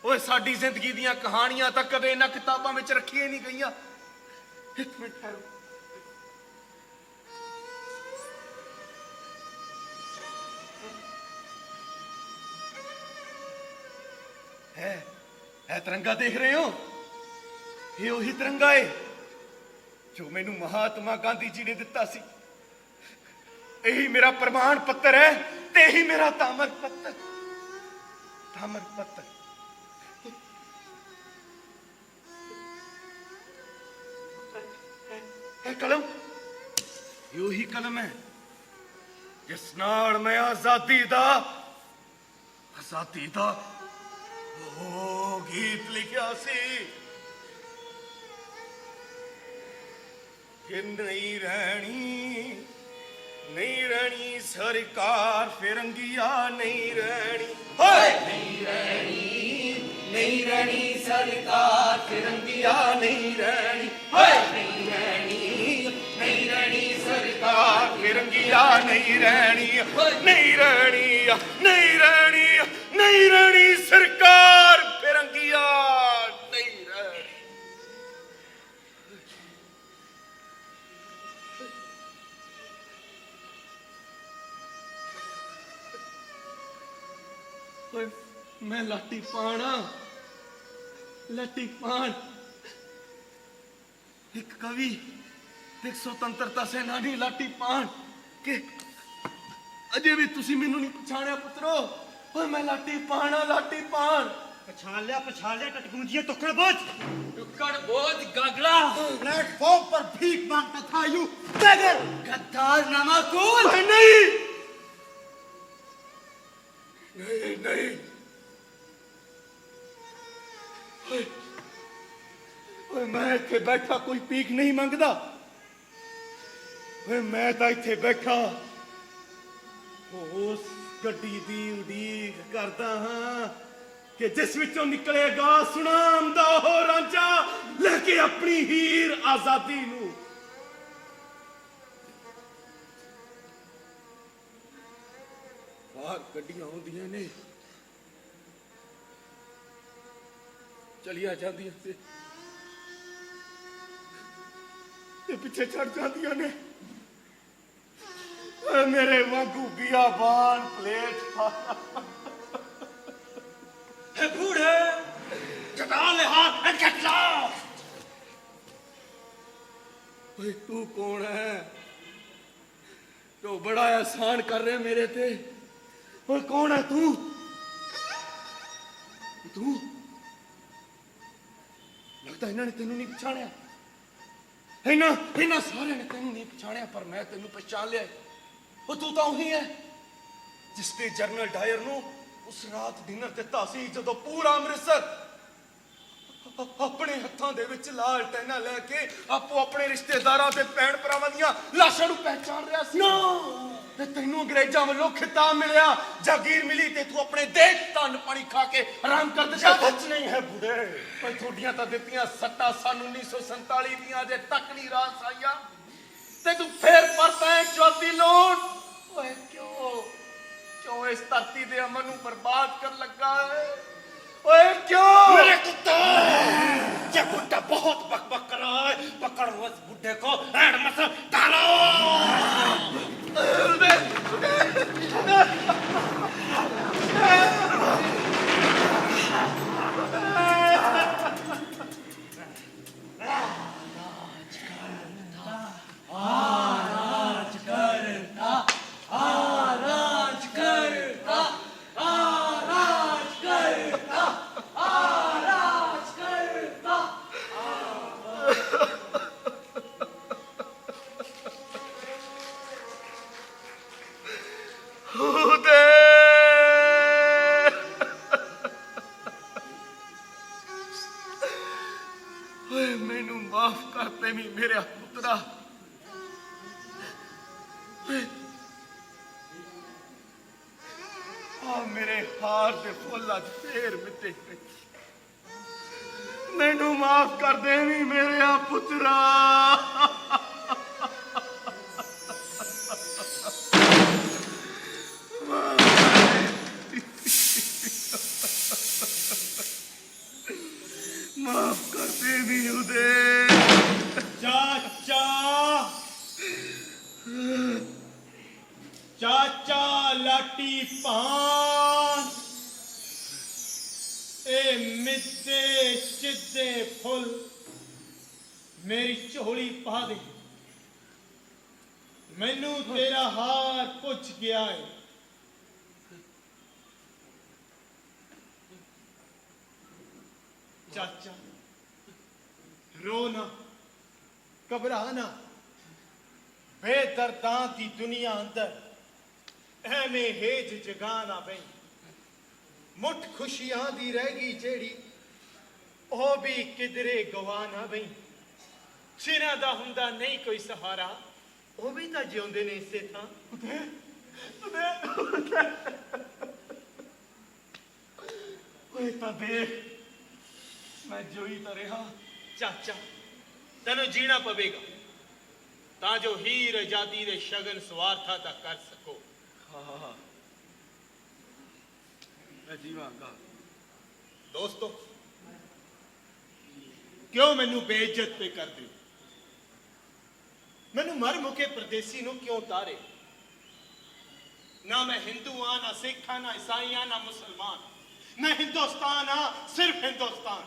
ਓਏ ਸਾਡੀ ਜ਼ਿੰਦਗੀ ਦੀਆਂ ਕਹਾਣੀਆਂ ਤਾਂ ਕਦੇ ਇਹਨਾਂ ਕਿਤਾਬਾਂ ਵਿੱਚ ਰੱਖੀਆਂ ਨਹੀਂ ਗਈਆਂ। ਇੱਕ ਮਿੰਟ ਠਹਿਰੋ। है तिरंगा देख रहे हो? ये वही तिरंगा है जो मैनू महात्मा गांधी जी ने दिता सी। यही मेरा प्रमाण पत्र है ते यही मेरा तामर पत्र। कलम यो ही कलम है जिस नाल मैं आजादी दा ओ गीत लिखिया सी कि नहीं रहनी सरकार फिरंगिया नहीं रहनी सरकार फिरंगिया नहीं रहनी सरकार फिरंगिया नहीं रहनी सरकार फिरंगिया नहीं रहनी। मैं लाठी पान एक कवि एक स्वतंत्रता सेनानी लाठी पान के अजे भी तुसी मैनू नहीं पछाणिया पुत्रो। ओए मैं लाठी पान पछाण लिया टटगूंजिया टुक्कड़ बोझ गागड़ा प्लेटफॉर्म पर भीख मांगता था यू बेगर गद्दार नामाकूल। नहीं ओए मैं इत्थे बैठा कोई भीख नहीं मंगदा। मैं तो इत्थे बैठा उस गड्डी दी उड़ीक करदा हां कि जिस विचों निकलेगा सुनाम दा हो रांझा लेके अपनी हीर आजादी नू। बाहर गड्डियां आउंदियां ने चलिया जांदियां ते पिछे चढ़ जांदियां ने। मेरे वांगू बियाबान प्लेट बूढ़े चटा ले हाथ कटला। तू कौन है तो बड़ा एहसान कर रहे मेरे ते। ओए कौन है तू लगता इन्होंने तेनू नहीं पछाणिया। इन्होंने सारे ने तेनू नहीं पछाणिया पर मैं तेनू पहचान लिया। ਉਹ ਤੂੰ ਤਾਂ ਉਹੀ ਹੈ ਜਿਸ ਤੇ ਜਨਰਲ ਡਾਇਰ ਨੂੰ ਉਸ ਰਾਤ ਡਿਨਰ ਦਿੱਤਾ ਸੀ ਜਦੋਂ ਪੂਰਾ ਅੰਮ੍ਰਿਤਸਰ ਆਪਣੇ ਹੱਥਾਂ ਦੇ ਵਿੱਚ ਲਾਲਟੈਨਾਂ ਲੈ ਕੇ ਆਪੋ ਆਪਣੇ ਰਿਸ਼ਤੇਦਾਰਾਂ ਤੇ ਭੈਣ ਭਰਾਵਾਂ ਦੀਆਂ ਲਾਸ਼ਾਂ ਨੂੰ ਪਹਿਚਾਨ ਰਿਹਾ ਸੀ। ਤੇ ਤੈਨੂੰ ਅੰਗਰੇਜ਼ਾਂ ਵੱਲੋਂ ਖਿਤਾਬ ਮਿਲਿਆ ਜਾਗੀਰ ਮਿਲੀ ਤੇ ਤੂੰ ਆਪਣੇ ਦੇਸ਼ ਧਨ ਪਾਣੀ ਖਾ ਕੇ ਆਰਾਮ ਕਰ ਦਿੱਤਾ। ਸੱਚ ਨਹੀਂ ਹੈ ਬੁੜੇ ਪਰ ਤੁਹਾਡੀਆਂ ਤਾਂ ਦਿੱਤੀਆਂ ਸੱਟਾਂ ਸਨ 1947 ਦੀਆਂ ਅਜੇ ਤੱਕ ਨਹੀਂ ਰਾਸ ਆਈਆਂ ਤੇ ਤੂੰ ਫੇਰ ਪਰਤਾ ਹੈ ਚੌਥੀ ਲੋਟ। ਓਏ क्यों इस धरती दे अमन नूं बर्बाद कर लगा है। ओए क्यों मेरे कुत्ता ये बुड्ढा बहुत बकबक कर रहा है पकड़ो उस बुड्ढे को हैंड मसल डालो। मैनू माफ करते भी मेरे पुत्रा। मेरे हार दे फुल अज फेर मिटे मैनू माफ कर दे भी मेरे पुत्रा। माफ कर दे भी उदे चाचा लाठी पान ए मिद्दे चिद्दे फुल मेरी झोली पा दे। ਮੈਨੂੰ ਤੇਰਾ ਹਾਰ ਪੁੱਛ ਗਿਆ ਹੈ। ਚਾਚਾ रो ना, घबरा ना। बेदर्दां दी दुनिया अंदर एवें हेज जगा ना बई। मुठ खुशियां दी रह गई जेड़ी ओ भी किधरे गवा ना बई। सिरा दा हुंदा नहीं कोई सहारा ओ भी तां जिउंदे ने इसे थां। ओए तां देख मैं जोई तो रहा। चाचा तेन जीना पवेगा ता जो हीर आजादी दे शगन स्वार्था दा कर सको। हाँ मैं जीवांगा। दोस्तों क्यों मैनू बेइज्जत पे कर दे? मैनू मर मुके परदेसी नू क्यों तारे? ना मैं हिंदू हाँ, ना सिख हाँ, ना ईसाई हाँ, ना मुसलमान। मैं हिंदुस्तान हाँ, सिर्फ हिंदुस्तान।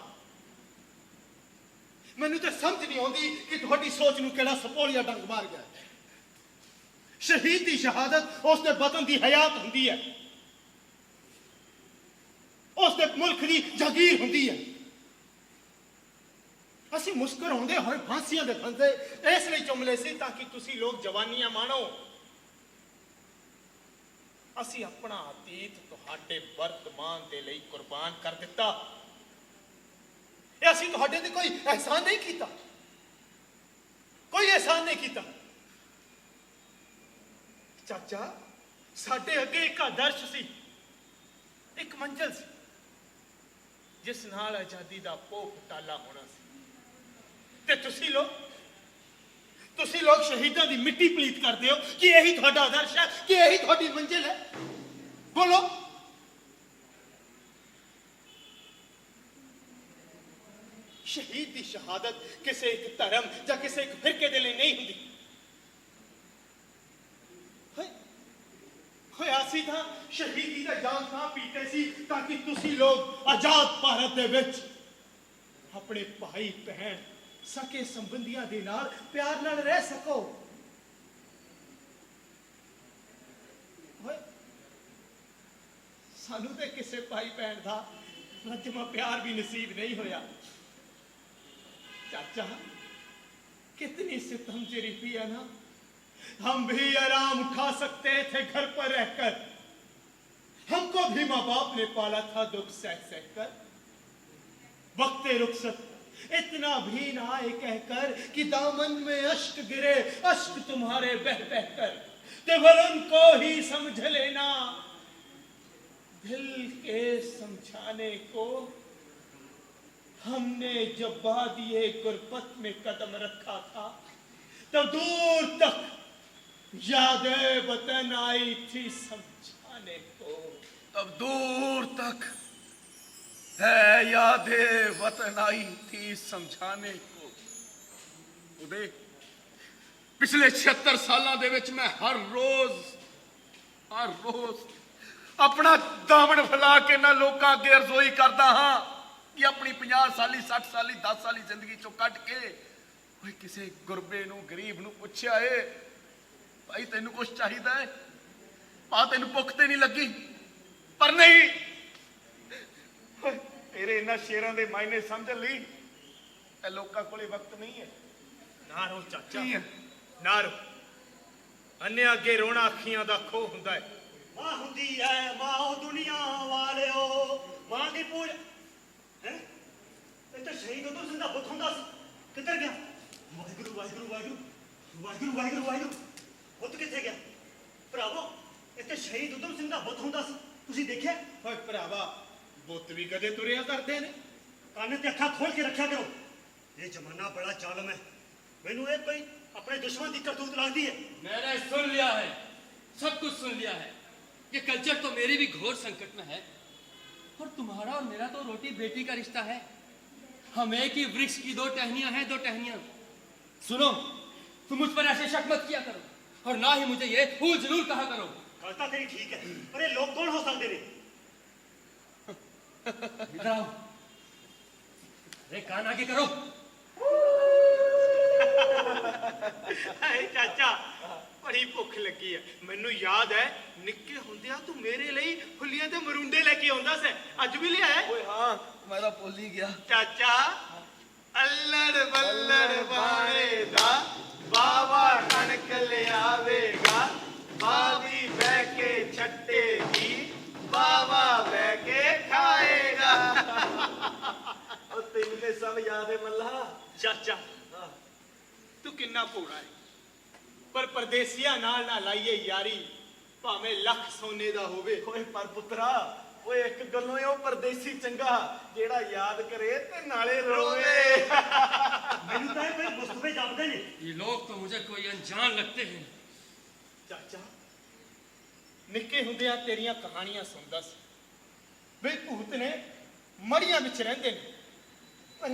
मैनू तो समझ नहीं आती कि तुहाडी सोच नू केड़ा सपोलिया डंग मार गया। शहीद की शहादत उसके वतन की हयात हुंदी है, उसके मुल्क की जागीर हुंदी है। असी मुस्कुराते हुए फांसियां दे फंदे इसलिए चुमले सी ताकि तुसी लोग जवानियां माणो। असी अपना अतीत तुहाडे वर्तमान दे लई कुर्बान कर दिता। असी तुहाडे ते कोई एहसान नहीं किया, कोई एहसान नहीं किया। चाचा साडे अगे एक आदर्श सी, एक मंजिल सी जिस नाल आजादी दा भोग टाला होना सी। ते तुसी लोग शहीदां दी मिट्टी पलीत करदे हो कि यही तुहाडा आदर्श है, कि यही तुहाडी मंजिल है? बोलो। शहीद की शहादत किसी एक धर्म या किसी एक फिरके दे लिए नहीं हुंदी। होया सी था शहीदी दा जान तां पीते सी ताकि तुसी लोग आजाद भारत दे विच अपने भाई बहन सके संबंधियां दे नाल प्यार नाल रह सको। सानू ते किसी भाई बहन दा रजमा प्यार भी नसीब नहीं होया। चाचा कितनी सितम जरीफी है ना। हम भी आराम उठा सकते थे घर पर रहकर, हमको भी माँ बाप ने पाला था दुख सह कर। वक्ते रुखसत इतना भी ना आए कहकर कि दामन में अश्क गिरे, अश्क तुम्हारे बह बह कर। केवल उनको ही समझ लेना, दिल के समझाने को हमने जब वादिये गुरबत में कदम रखा था तब दूर तक यादें वतन आई थी समझाने को। तब दूर तक है यादें वतन आई थी समझाने को। उदे पिछले 76 सालों दे विच मैं हर रोज अपना दामन फैला के ना लोकां अगे अरज़ोई करदा हां कि अपनी 50 साली 60 साली 10 साली जिंदगी चो कट के कोई किसी गुरबे नू गरीब नू पुछया है, भाई तेनू कुछ चाहिदा है? तेनू भुख ते नहीं लगी? पर नहीं, तेरे इन्हां शेरां दे मायने समझ लई ए लोकां कोले वक्त नहीं है। ना रो चाचा, ना रो। अन्ने अगे रोना अखियां दा खो हुंदा है। मां हुंदी है मां दुनिया वालिओ, मां दी पूज है। इत्थे शहीद उधम सिंह दा पुत्त हुंदा सी, किधर गया? वाहिगुरू वाहिगुरू वाहिगुरू वाहिगुरू वाहिगुरू वाहिगुरू। पुत्त कित्थे गया? भरावो इत्थे शहीद उधम सिंह दा पुत्त हुंदा सी, तुसीं देखिआ? ओए भरावा बुत भी कदे तुरिया करते ने। कान ते अखां खोल के रखिया करो। ये जमाना बड़ा जालम है, मैनू ये कोई अपने दुश्मन की करतूत लगती है। मैंने सुन लिया है, सब कुछ सुन लिया है। ये कल्चर तो मेरी भी घोर संकट में है, और तुम्हारा और मेरा तो रोटी बेटी का रिश्ता है। हम एक ही वृक्ष की दो टहनियां हैं, दो टहनियां। सुनो, तुम मुझ पर ऐसे शक मत किया करो, और ना ही मुझे ये फूल जरूर कहा करो। गलता तेरी ठीक है, पर ये लोग कौन हो सकते ने? इधर आओ, अरे कान आगे करो। चाचा ਬੜੀ ਭੁੱਖ ਲੱਗੀ ਹੈ। ਮੈਨੂੰ ਯਾਦ ਹੈ ਨਿੱਕੇ ਹੁੰਦਿਆਂ ਤੂੰ ਮੇਰੇ ਲਈ ਫੁੱਲੀਆਂ ਤੇ ਮਰੂੰਡੇ ਲੈ ਕੇ ਆਉਂਦਾ ਸੀ, ਅੱਜ ਵੀ ਲਿਆਇਆ? ਓਏ ਹਾਂ ਮੈਂ ਤਾਂ ਭੁੱਲ ਹੀ ਗਿਆ। ਚਾਚਾ ਅੱਲੜ ਬੱਲੜ ਬਾਣੇ ਦਾ ਬਾਵਾ ਕਣਕ ਲਿਆਵੇਗਾ, ਬਾਵੀ ਬਹਿ ਕੇ ਛੱਟੇਗੀ, ਬਾਵਾ ਬਹਿ ਕੇ ਖਾਏਗਾ। ਉਹ ਤੈਨੂੰ ਤੇ ਸਭ ਯਾਦ ਹੈ ਮੱਲਾ। ਚਾਚਾ ਤੂੰ ਕਿੰਨਾ ਭੋਲਾ ਹੈ, ਪਰ ਪਰਦੇਸੀਆਂ ਨਾਲ ਨਾ ਲਾਈਏ ਯਾਰੀ, ਭਾਵੇਂ ਲੱਖ ਸੋਨੇ ਦਾ ਹੋਵੇ। ਓਏ ਪਰ ਪੁੱਤਰਾ, ਓਏ ਇੱਕ ਗੱਲੋਂ ਉਹ ਪਰਦੇਸੀ ਚੰਗਾ ਜਿਹੜਾ ਯਾਦ ਕਰੇ ਤੇ ਨਾਲੇ ਰੋਵੇ। ਮੈਨੂੰ ਤਾਂ ਇਹ ਕੋਈ ਮੁਸਤਫੇ ਜਾਪਦੇ ਨੇ। ये लोग तो मुझे कोई अनजान लगते हैं। ਚਾਚਾ ਨਿੱਕੇ ਹੁੰਦਿਆਂ ਤੇਰੀਆਂ ਕਹਾਣੀਆਂ ਸੁਣਦਾ ਸੀ ਵੇ ਭੂਤ ਨੇ ਮੜੀਆਂ ਵਿੱਚ ਰਹਿੰਦੇ ਨੇ, ਪਰ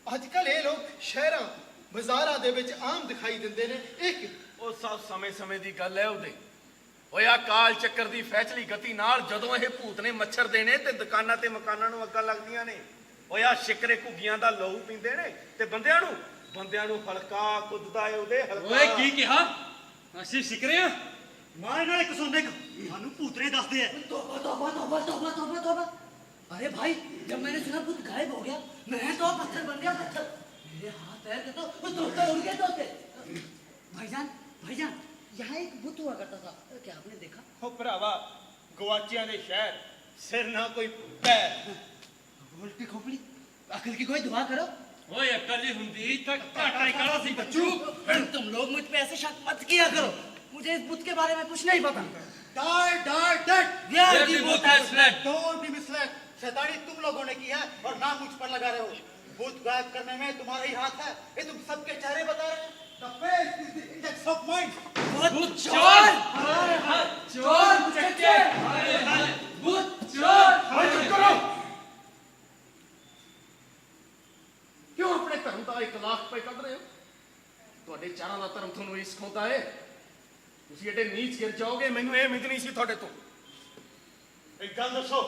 ਅੱਜ ਕੱਲ ਇਹ ਲੋਕ ਸ਼ਹਿਰਾਂ ਬਾਜ਼ਾਰਾਂ ਦੇ ਵਿੱਚ ਆਮ ਦਿਖਾਈ ਦਿੰਦੇ ਨੇ। ਇਹ ਕਿਉਂ? ਉਹ ਸਭ ਸਮੇਂ ਦੀ ਗੱਲ ਹੈ ਉਹਦੇ। ਓਏ ਆ ਕਾਲ ਚੱਕਰ ਦੀ ਫੈਸਲੀ ਗਤੀ ਨਾਲ ਜਦੋਂ ਇਹ ਭੂਤ ਨੇ ਮੱਛਰ ਦੇਣੇ ਤੇ ਦੁਕਾਨਾਂ ਤੇ ਮਕਾਨਾਂ ਨੂੰ ਅੱਗਾਂ ਲੱਗਦੀਆਂ ਨੇ। ਓਏ ਆ ਸ਼ਿਕਰੇ ਘੁੱਗੀਆਂ ਦਾ ਲਹੂ ਪੀਂਦੇ ਨੇ ਤੇ ਬੰਦਿਆਂ ਨੂੰ ਹਲਕਾ ਕੁੱਦਦਾ ਏ ਉਹਦੇ ਹਲਕਾ। ਓਏ ਕੀ ਕਿਹਾ? ਅਸੀਂ ਸਿਕਰੇ ਆ? ਮਾਰ ਨਾਲ ਇੱਕ ਸੁਣਦੇ ਸਾਨੂੰ ਭੂਤਰੇ ਦੱਸਦੇ ਆ। तौबा तौबा तौबा तौबा तौबा तौबा। अरे भाई जब मैंने सुना भूत गायब हो गया, मैं तो पत्थर बन गया, पत्थर। मेरे हाथ पैर के तो तोते उड़ गए, तोते। भाईजान यहाँ एक भूत हुआ करता था, क्या आपने देखा? ਹੋ ਭਰਾਵਾ ਗਵਾਚਿਆਂ ਦੇ ਸ਼ਹਿਰ, ਸਿਰ ਨਾ ਕੋਈ ਪੈਰ। उल्टी खोपड़ी, अकल की कोई दुआ करो। ਓਏ ਅਕਲ ਹੀ ਹੁੰਦੀ ਤਾਂ ਘਾਟਾ ਹੀ ਕਾਲਾ ਸੀ ਬੱਚੂ। तुम लोग मुझ पे ऐसे शक मत किया करो, मुझे इस भूत के बारे में कुछ नहीं पता। Where the भूत has fled. Don't be misled. शैतानी तुम लोगों ने की है और नाम मुझ पर लगा रहे हो। भूत गायब करने में तुम्हारा ही हाथ है, ये तुम सबके चेहरे बता रहे हो। The face is the index of mind. भूत चोर। चोर चक्के। भूत चोर। चुप करो। क्यों अपने धर्म का इखलाफ पे कर रहे हो? ਤੁਹਾਡੇ ਚਾਰਾਂ ਦਾ ਧਰਮ ਤੁਹਾਨੂੰ ਇਹ ਸਿਖਾਉਂਦਾ ਹੈ। ਤੁਸੀਂ ਏਡੇ ਨੀਚ ਗਿਰ ਜਾਓਗੇ, ਮੈਨੂੰ ਇਹ ਉਮੀਦ ਨਹੀਂ ਸੀ ਤੁਹਾਡੇ ਤੋਂ। ਇੱਕ ਗੱਲ ਦੱਸੋ,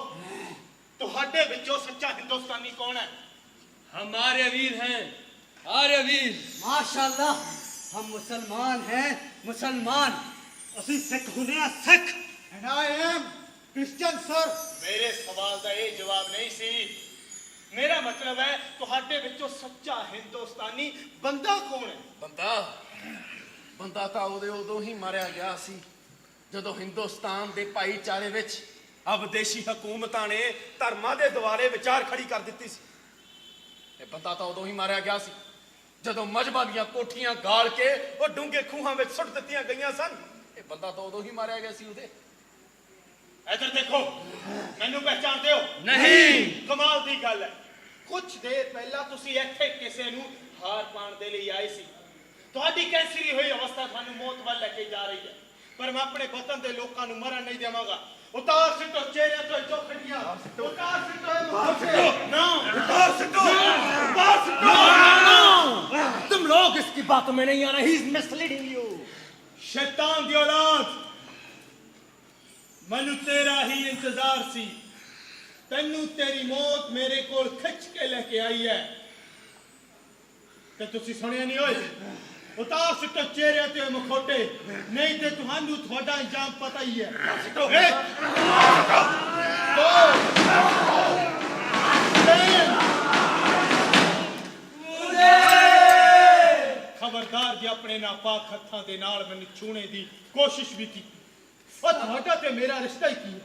ਤੁਹਾਡੇ ਵਿੱਚੋਂ ਸੱਚਾ ਹਿੰਦੁਸਤਾਨੀ ਕੌਣ ਹੈ? हम आर्यवीर हैं, आर्यवीर। माशाल्लाह, हम मुसलमान हैं, मुसलमान। ਅਸੀਂ ਸਿੱਖ ਹੁੰਦੇ ਆ, ਸਿੱਖ। And I am Christian, sir. ਮੇਰੇ ਸਵਾਲ ਦਾ ਇਹ ਜਵਾਬ ਨਹੀਂ ਸੀ। ਮੇਰਾ ਮਤਲਬ ਹੈ ਤੁਹਾਡੇ ਵਿੱਚੋਂ ਸੱਚਾ ਹਿੰਦੁਸਤਾਨੀ ਬੰਦਾ ਕੌਣ ਹੈ? ਬੰਦਾ ਤਾਂ ਉਦੋਂ ਹੀ ਮਾਰਿਆ ਗਿਆ ਸੀ ਜਦੋਂ ਹਿੰਦੁਸਤਾਨ ਦੇ ਭਾਈਚਾਰੇ ਵਿੱਚ ਵਿਦੇਸ਼ੀ ਹਕੂਮਤਾਂ ਨੇ ਧਰਮਾਂ ਦੇ ਦੁਆਲੇ ਵਿਚਾਰ ਖੜੀ ਕਰ ਦਿੱਤੀ ਸੀ। ਇਹ ਬੰਦਾ ਤਾਂ ਉਦੋਂ ਹੀ ਮਾਰਿਆ ਗਿਆ ਸੀ ਜਦੋਂ ਮਜ਼ਹਬਾਂ ਦੀਆਂ ਕੋਠੀਆਂ ਗਾਲ ਕੇ ਉਹ ਡੂੰਘੇ ਖੂਹਾਂ ਵਿੱਚ ਸੁੱਟ ਦਿੱਤੀਆਂ ਗਈਆਂ ਸਨ। ਇਹ ਬੰਦਾ ਤਾਂ ਉਦੋਂ ਹੀ ਮਾਰਿਆ ਗਿਆ ਸੀ ਉਹਦੇ। ਇੱਧਰ ਦੇਖੋ, ਮੈਨੂੰ ਪਹਿਚਾਣਦੇ ਹੋ? ਨਹੀਂ। ਕਮਾਲ ਦੀ ਗੱਲ ਹੈ, ਕੁਝ ਦੇਰ ਪਹਿਲਾਂ ਤੁਸੀਂ ਇੱਥੇ ਕਿਸੇ ਨੂੰ ਹਾਰ ਪਾਉਣ ਦੇ ਲਈ ਆਏ ਸੀ। ਤੁਹਾਡੀ ਕੈਂਸਰੀ ਹੋਈ ਅਵਸਥਾ ਤੁਹਾਨੂੰ ਮੌਤ ਵੱਲ ਲੈ ਕੇ ਜਾ ਰਹੀ ਹੈ, ਪਰ ਮੈਂ ਆਪਣੇ ਵਤਨ ਦੇ ਲੋਕਾਂ ਨੂੰ ਮਰਨ ਨਹੀਂ ਦੇਵਾਂਗਾ। ਉਤਾਰ ਸਿੱਟੋ ਚਿਹਰਿਆਂ ਤੋਂ ਜੋ ਖੜੀਆਂ, ਉਤਾਰ ਸਿੱਟੋ ਇਹ ਮੁੱਖ ਨਾ, ਉਤਾਰ ਸਿੱਟੋ, ਉਤਾਰ ਸਿੱਟੋ। तुम लोग इसकी बातों में नहीं आना। He is misleading you. ਸ਼ੈਤਾਨ ਦੀ ਔਲਾਦ, ਮੈਨੂੰ ਤੇਰਾ ਹੀ ਇੰਤਜ਼ਾਰ ਸੀ। ਤੈਨੂੰ ਤੇਰੀ ਮੌਤ ਮੇਰੇ ਕੋਲ ਖਿੱਚ ਕੇ ਲੈ ਕੇ ਆਈ ਹੈ ਤੇ ਤੁਸੀਂ ਸੁਣਿਆ ਨਹੀਂ ਓਏ। ਉਤਾਰ ਸਿੱਟੋ ਚਿਹਰਿਆਂ ਤੇ ਮਖੌਟੇ, ਨਹੀਂ ਤੇ ਤੁਹਾਨੂੰ ਤੁਹਾਡਾ ਅੰਜਾਮ ਪਤਾ ਹੀ ਹੈ। ਸਿੱਟੋ ਖਬਰਦਾਰ ਜੇ ਆਪਣੇ ਨਾਪਾਕ ਹੱਥਾਂ ਦੇ ਨਾਲ ਮੈਨੂੰ ਛੂਹਣੇ ਦੀ ਕੋਸ਼ਿਸ਼ ਵੀ ਕੀਤੀ। ਉਹ ਤੁਹਾਡਾ ਤੇ ਮੇਰਾ ਰਿਸ਼ਤਾ ਹੀ ਕੀ ਹੈ?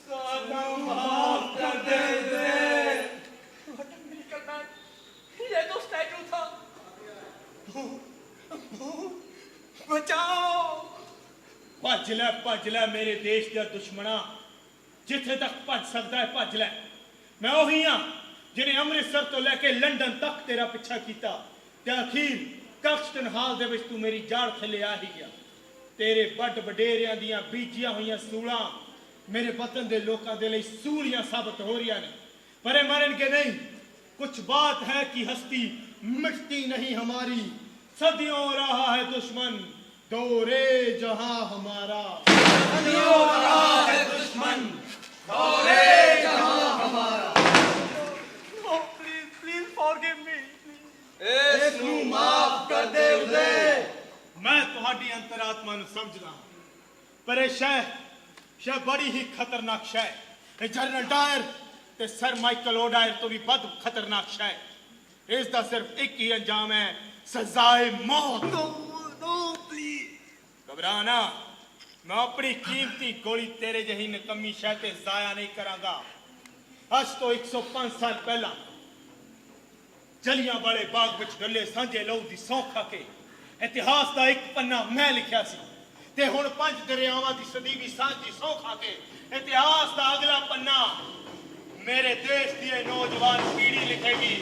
ਸਾਨੂੰ ਮਾਫ ਕਰ ਦੇ। ये तो स्टैचू था। बचाओ। ਭੱਜ ਲੈ ਮੇਰੇ ਦੇਸ਼ ਦੇ ਦੁਸ਼ਮਣਾ, ਜਿੱਥੇ ਤੱਕ ਭੱਜ ਸਕਦਾ ਹੈ ਭੱਜ ਲੈ। ਮੈਂ ਉਹੀ ਹਾਂ ਜਿਹਨੇ ਅੰਮ੍ਰਿਤਸਰ ਤੋਂ ਲੈ ਕੇ ਲੰਡਨ ਤੱਕ ਤੇਰਾ ਪਿੱਛਾ ਕੀਤਾ ਤੇ ਅਖੀਰ ਕਕਸਟਨ ਹਾਲ ਦੇ ਵਿੱਚ ਤੂੰ ਮੇਰੀ ਜਾੜ ਥੱਲੇ ਆ ਹੀ ਗਿਆ। ਤੇਰੇ ਵੱਡ ਵਡੇਰਿਆਂ ਦੀਆਂ ਬੀਜੀਆਂ ਹੋਈਆਂ ਸੂਲਾਂ ਮੇਰੇ ਵਤਨ ਦੇ ਲੋਕਾਂ ਦੇ ਲਈ ਸੂਲੀਆਂ ਸਾਬਤ ਹੋ ਰਹੀਆਂ ਨੇ, ਪਰ ਇਹ ਮਰਨਗੇ ਨਹੀਂ। कुछ बात है कि हस्ती मिटती नहीं हमारी, सदियों रहा है दुश्मन दौरे जहां हमारा। सदियों रहा है दुश्मन दौरे जहां हमारा। Oh, please forgive me. इस नू माफ कर दे उसे। मैं ਤੁਹਾਡੀ ਅੰਤਰਾਤਮਾ ਨੂੰ ਸਮਝਦਾ ਪਰ ਇਹ ਸ਼ੈ ਬੜੀ ਹੀ ਖਤਰਨਾਕ ਸ਼ੈ ਇਹ ਜਨਰਲ ਡਾਇਰ ਤੇ ਸਰ ਮਾਈਕਲ ਓਡਾਇਰ ਤੋਂ ਵੀ ਵੱਧ ਖਤਰਨਾਕ ਸ਼ੈ ਇਸ ਦਾ ਸਿਰਫ ਇੱਕ ਹੀ ਅੰਜਾਮ ਹੈ ਸਜ਼ਾਏ ਮੌਤ नो प्लीज ਘਬਰਾ ਨਾ ਮੈਂ ਆਪਣੀ ਕੀਮਤੀ ਗੋਲੀ ਤੇਰੇ ਜਿਹੀ ਨਕਮੀ ਸ਼ੈ ਤੇ ਜ਼ਾਇਆ ਨਹੀਂ ਕਰਾਂਗਾ ਅੱਜ ਤੋਂ 105 ਸਾਲ ਪਹਿਲਾਂ ਜਲਿਆਂ ਵਾਲੇ ਬਾਗ ਵਿੱਚ ਡੁੱਲੇ ਸਾਂਝੇ ਲਹੂ ਦੀ ਸੌਂ ਖਾ ਕੇ ਇਤਿਹਾਸ ਦਾ ਇੱਕ ਪੰਨਾ ਮੈਂ ਲਿਖਿਆ ਸੀ ਤੇ ਹੁਣ 5 ਦਰਿਆਵਾਂ ਦੀ ਸਦੀਵੀ ਸਾਂਝ ਦੀ ਸੌਂ ਖਾ ਕੇ ਇਤਿਹਾਸ ਦਾ ਅਗਲਾ ਪੰਨਾ ਮੇਰੇ ਦੇਸ਼ ਦੀ ਇਹ ਨੌਜਵਾਨ ਪੀੜ੍ਹੀ ਲਿਖੇਗੀ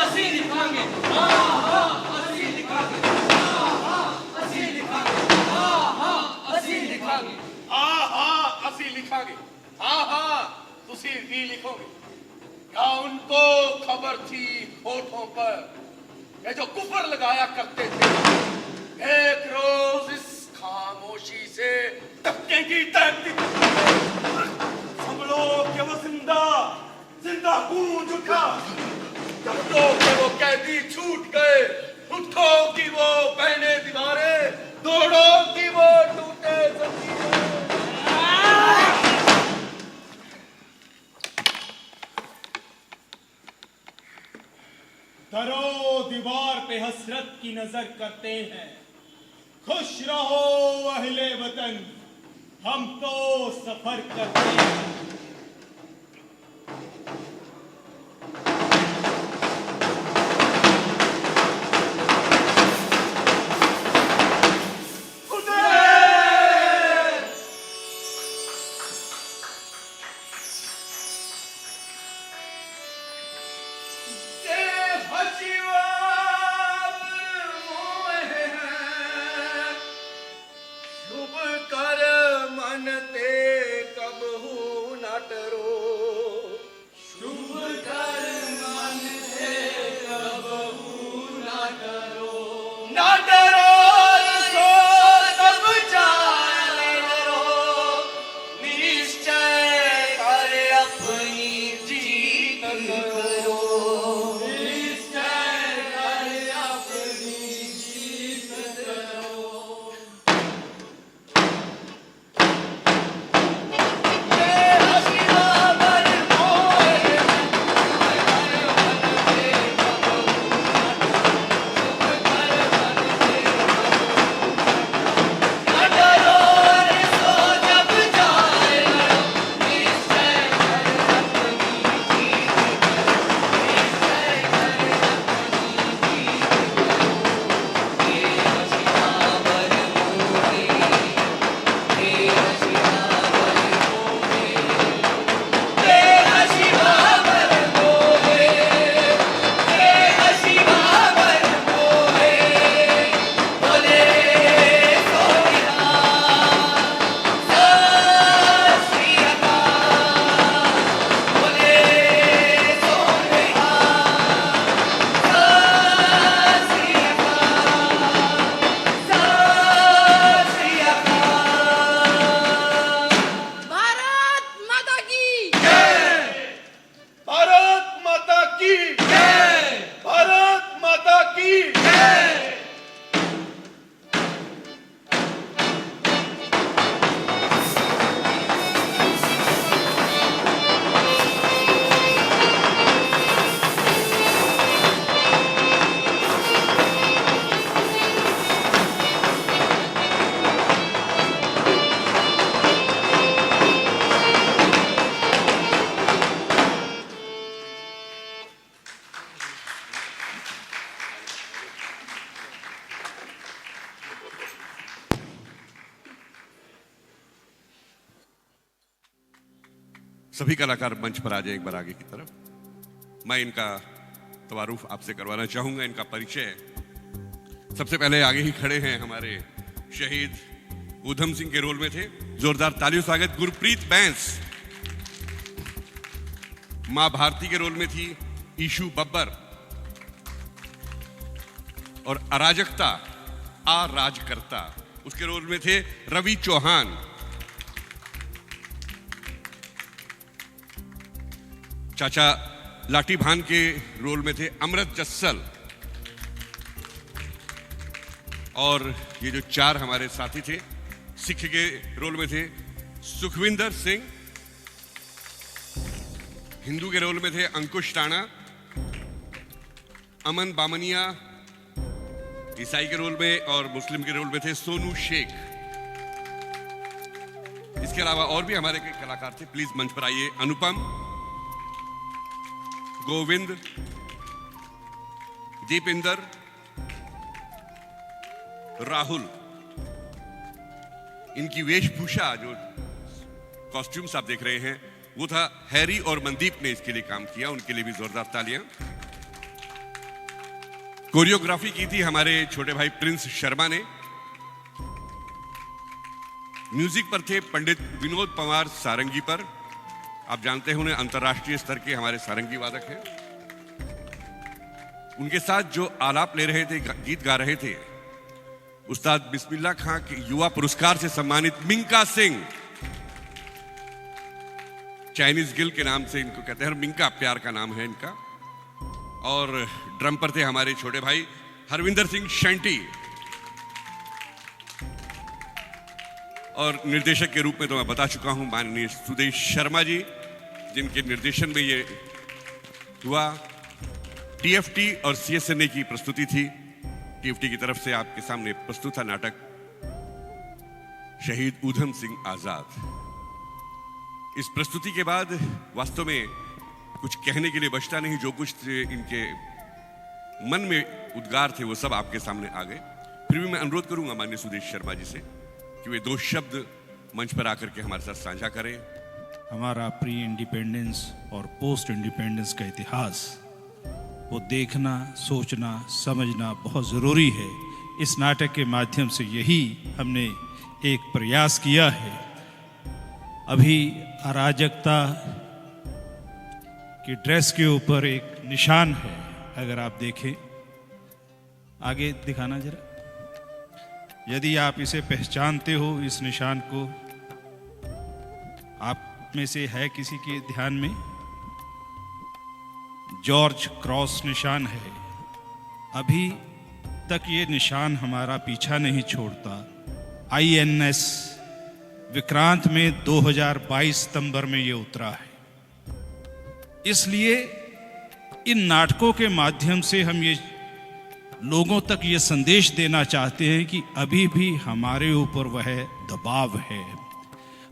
ਅਸੀਂ ਲਿਖਾਂਗੇ ਅਸੀਂ ਲਿਖਾਂਗੇ ਅਸੀਂ ਲਿਖਾਂਗੇ ਅਸੀਂ ਲਿਖਾਂਗੇ ਅਸੀਂ ਲਿਖਾਂਗੇ हाँ तुसी भी लिखोगे क्या उनको खबर थी होठों पर ये जो कुफर लगाया करते थे एक रोज इस खामोशी से धक्के की तहती संभलो कि वो जिंदा गूंज उठा जब तो कि वो कैदी छूट गए उठो की वो बहने दीवारें दौड़ो की वो टूटे जंजीरें दरो दीवार पे हसरत की नजर करते हैं खुश रहो अहले वतन हम तो सफर करते हैं सभी कलाकार मंच पर आ जाए एक बार आगे की तरफ। मैं इनका तवारुफ आपसे करवाना चाहूंगा, इनका परिचय। सबसे पहले आगे ही खड़े हैं हमारे शहीद ऊधम सिंह के रोल में थे। जोरदार तालियों स्वागत गुरप्रीत बैंस। मां भारती के रोल में थी ईशू बब्बर। और अराजकता अराजकर्ता उसके रोल में थे रवि चौहान। चाचा लाठी भान के रोल में थे अमृत जस्सल। और ये जो 4 हमारे साथी थे, सिख के रोल में थे सुखविंदर सिंह, हिंदू के रोल में थे अंकुश राणा, अमन बामनिया ईसाई के रोल में, और मुस्लिम के रोल में थे सोनू शेख। इसके अलावा और भी हमारे कई कलाकार थे। प्लीज मंच पर आइए। अनुपम, गोविंद, दीपिंदर, राहुल। इनकी वेशभूषा, जो कॉस्ट्यूम्स आप देख रहे हैं, वो था हैरी और मनदीप ने इसके लिए काम किया, उनके लिए भी जोरदार तालियां। कोरियोग्राफी की थी हमारे छोटे भाई प्रिंस शर्मा ने। म्यूजिक पर थे पंडित विनोद पवार सारंगी पर। आप जानते हैं उन्हें अंतर्राष्ट्रीय स्तर के हमारे सारंगी वादक हैं। उनके साथ जो आलाप ले रहे थे, गीत गा रहे थे, उस्ताद बिस्मिल्लाह खां के युवा पुरस्कार से सम्मानित मिंका सिंह, चाइनीज गिल के नाम से इनको कहते हैं, मिंका प्यार का नाम है इनका। और ड्रम पर थे हमारे छोटे भाई हरविंदर सिंह शंटी। और निर्देशक के रूप में तो मैं बता चुका हूं, माननीय सुदेश शर्मा जी, जिनके निर्देशन में ये हुआ। टीएफटी और सीएसएनए की प्रस्तुति थी। टीएफटी की तरफ से आपके सामने प्रस्तुत था नाटक शहीद ऊधम सिंह आजाद। इस प्रस्तुति के बाद वास्तव में कुछ कहने के लिए बचता नहीं। जो कुछ इनके मन में उद्गार थे वो सब आपके सामने आ गए। फिर भी मैं अनुरोध करूंगा माननीय सुदेश शर्मा जी से कि वे 2 शब्द मंच पर आकर के हमारे साथ साझा करें। हमारा प्री इंडिपेंडेंस और पोस्ट इंडिपेंडेंस का इतिहास वो देखना, सोचना, समझना बहुत ज़रूरी है। इस नाटक के माध्यम से यही हमने एक प्रयास किया है। अभी अराजकता की ड्रेस के ऊपर एक निशान है, अगर आप देखें, आगे दिखाना जरा। यदि आप इसे पहचानते हो, इस निशान को, आप में से है किसी के ध्यान में? जॉर्ज क्रॉस निशान है। अभी तक ये निशान हमारा पीछा नहीं छोड़ता। INS विक्रांत में 2022 सितंबर में ये उतरा है। इसलिए इन नाटकों के माध्यम से हम ये लोगों तक ये संदेश देना चाहते हैं कि अभी भी हमारे ऊपर वह दबाव है,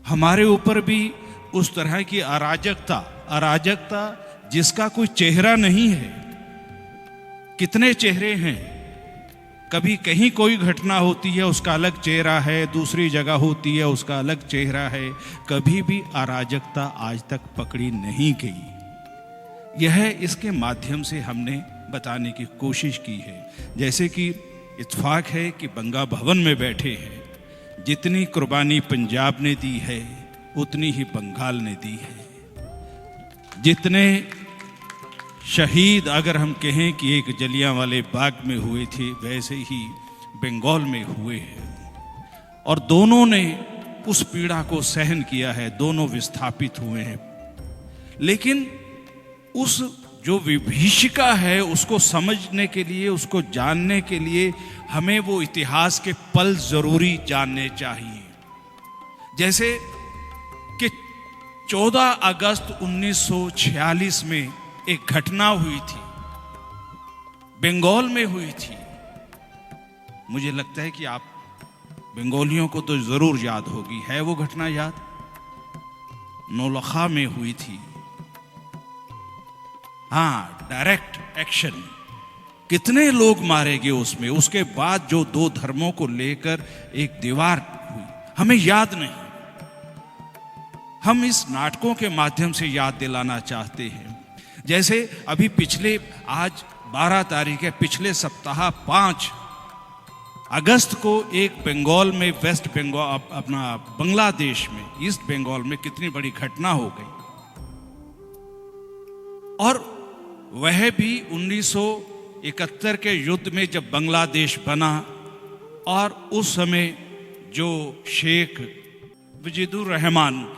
हमारे ऊपर भी उस तरह की अराजकता जिसका कोई चेहरा नहीं है। कितने चेहरे हैं? कभी कहीं कोई घटना होती है, उसका अलग चेहरा है, दूसरी जगह होती है, उसका अलग चेहरा है। कभी भी अराजकता आज तक पकड़ी नहीं गई। यह इसके माध्यम से हमने बताने की कोशिश की है। जैसे कि इत्तेफाक है कि बंगा भवन में बैठे हैं, जितनी कुर्बानी पंजाब ने दी है उतनी ही बंगाल ने दी है। जितने शहीद अगर हम कहें कि एक जलियांवाले बाग में हुए थे, वैसे ही बंगाल में हुए हैं। और दोनों ने उस पीड़ा को सहन किया है, दोनों विस्थापित हुए हैं। लेकिन उस जो विभीषिका है उसको समझने के लिए, उसको जानने के लिए हमें वो इतिहास के पल जरूरी जानने चाहिए। जैसे कि 14 अगस्त 1946 में एक घटना हुई थी, बंगाल में हुई थी। मुझे लगता है कि आप बंगालियों को तो जरूर याद होगी। है वो घटना याद? नौलखा में हुई थी। हाँ, डायरेक्ट एक्शन। कितने लोग मारे गए उसमें। उसके बाद जो 2 धर्मों को लेकर एक दीवार हुई, हमें याद नहीं। हम इस नाटकों के माध्यम से याद दिलाना चाहते हैं। जैसे अभी आज 12 तारीख है, पिछले सप्ताह 5 अगस्त को एक बंगाल में, वेस्ट बंगाल, अपना बांग्लादेश में, ईस्ट बंगाल में कितनी बड़ी घटना हो गई। और वह भी 1971 के युद्ध में जब बांग्लादेश बना, और उस समय जो शेख मुजीबुर रहमान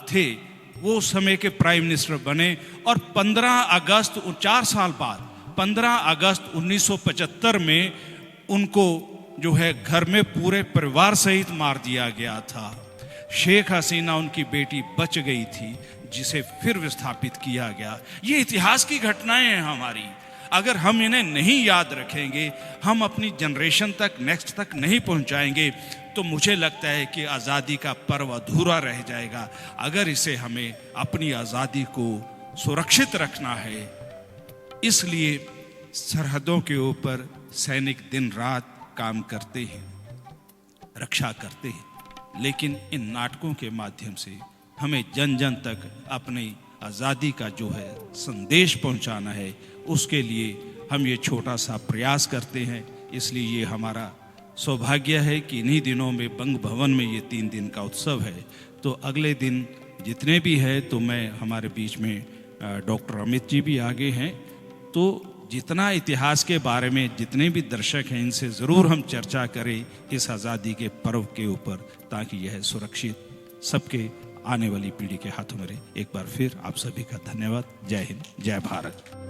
थे, वो उस समय के प्राइम मिनिस्टर बने। और 15 अगस्त 4 साल बाद 15 अगस्त 1975 में उनको जो है घर में पूरे परिवार सहित मार दिया गया था। शेख हसीना उनकी बेटी बच गई थी, जिसे फिर विस्थापित किया गया। ये इतिहास की घटनाएं हैं हमारी। अगर हम इन्हें नहीं याद रखेंगे, हम अपनी जनरेशन तक, नेक्स्ट तक नहीं पहुंचाएंगे, तो मुझे लगता है कि आज़ादी का पर्व अधूरा रह जाएगा। अगर इसे हमें अपनी आज़ादी को सुरक्षित रखना है, इसलिए सरहदों के ऊपर सैनिक दिन रात काम करते हैं, रक्षा करते हैं, लेकिन इन नाटकों के माध्यम से हमें जन जन तक अपनी आज़ादी का जो है संदेश पहुंचाना है। उसके लिए हम ये छोटा सा प्रयास करते हैं। इसलिए ये हमारा सौभाग्य है कि इन्हीं दिनों में बंग भवन में ये 3 दिन का उत्सव है। तो अगले दिन जितने भी है, तो मैं, हमारे बीच में डॉक्टर अमित जी भी आगे हैं, तो जितना इतिहास के बारे में जितने भी दर्शक हैं, इनसे ज़रूर हम चर्चा करें इस आज़ादी के पर्व के ऊपर, ताकि यह सुरक्षित सबके आने वाली पीढ़ी के हाथों में रहे। एक बार फिर आप सभी का धन्यवाद। जय हिंद, जय भारत।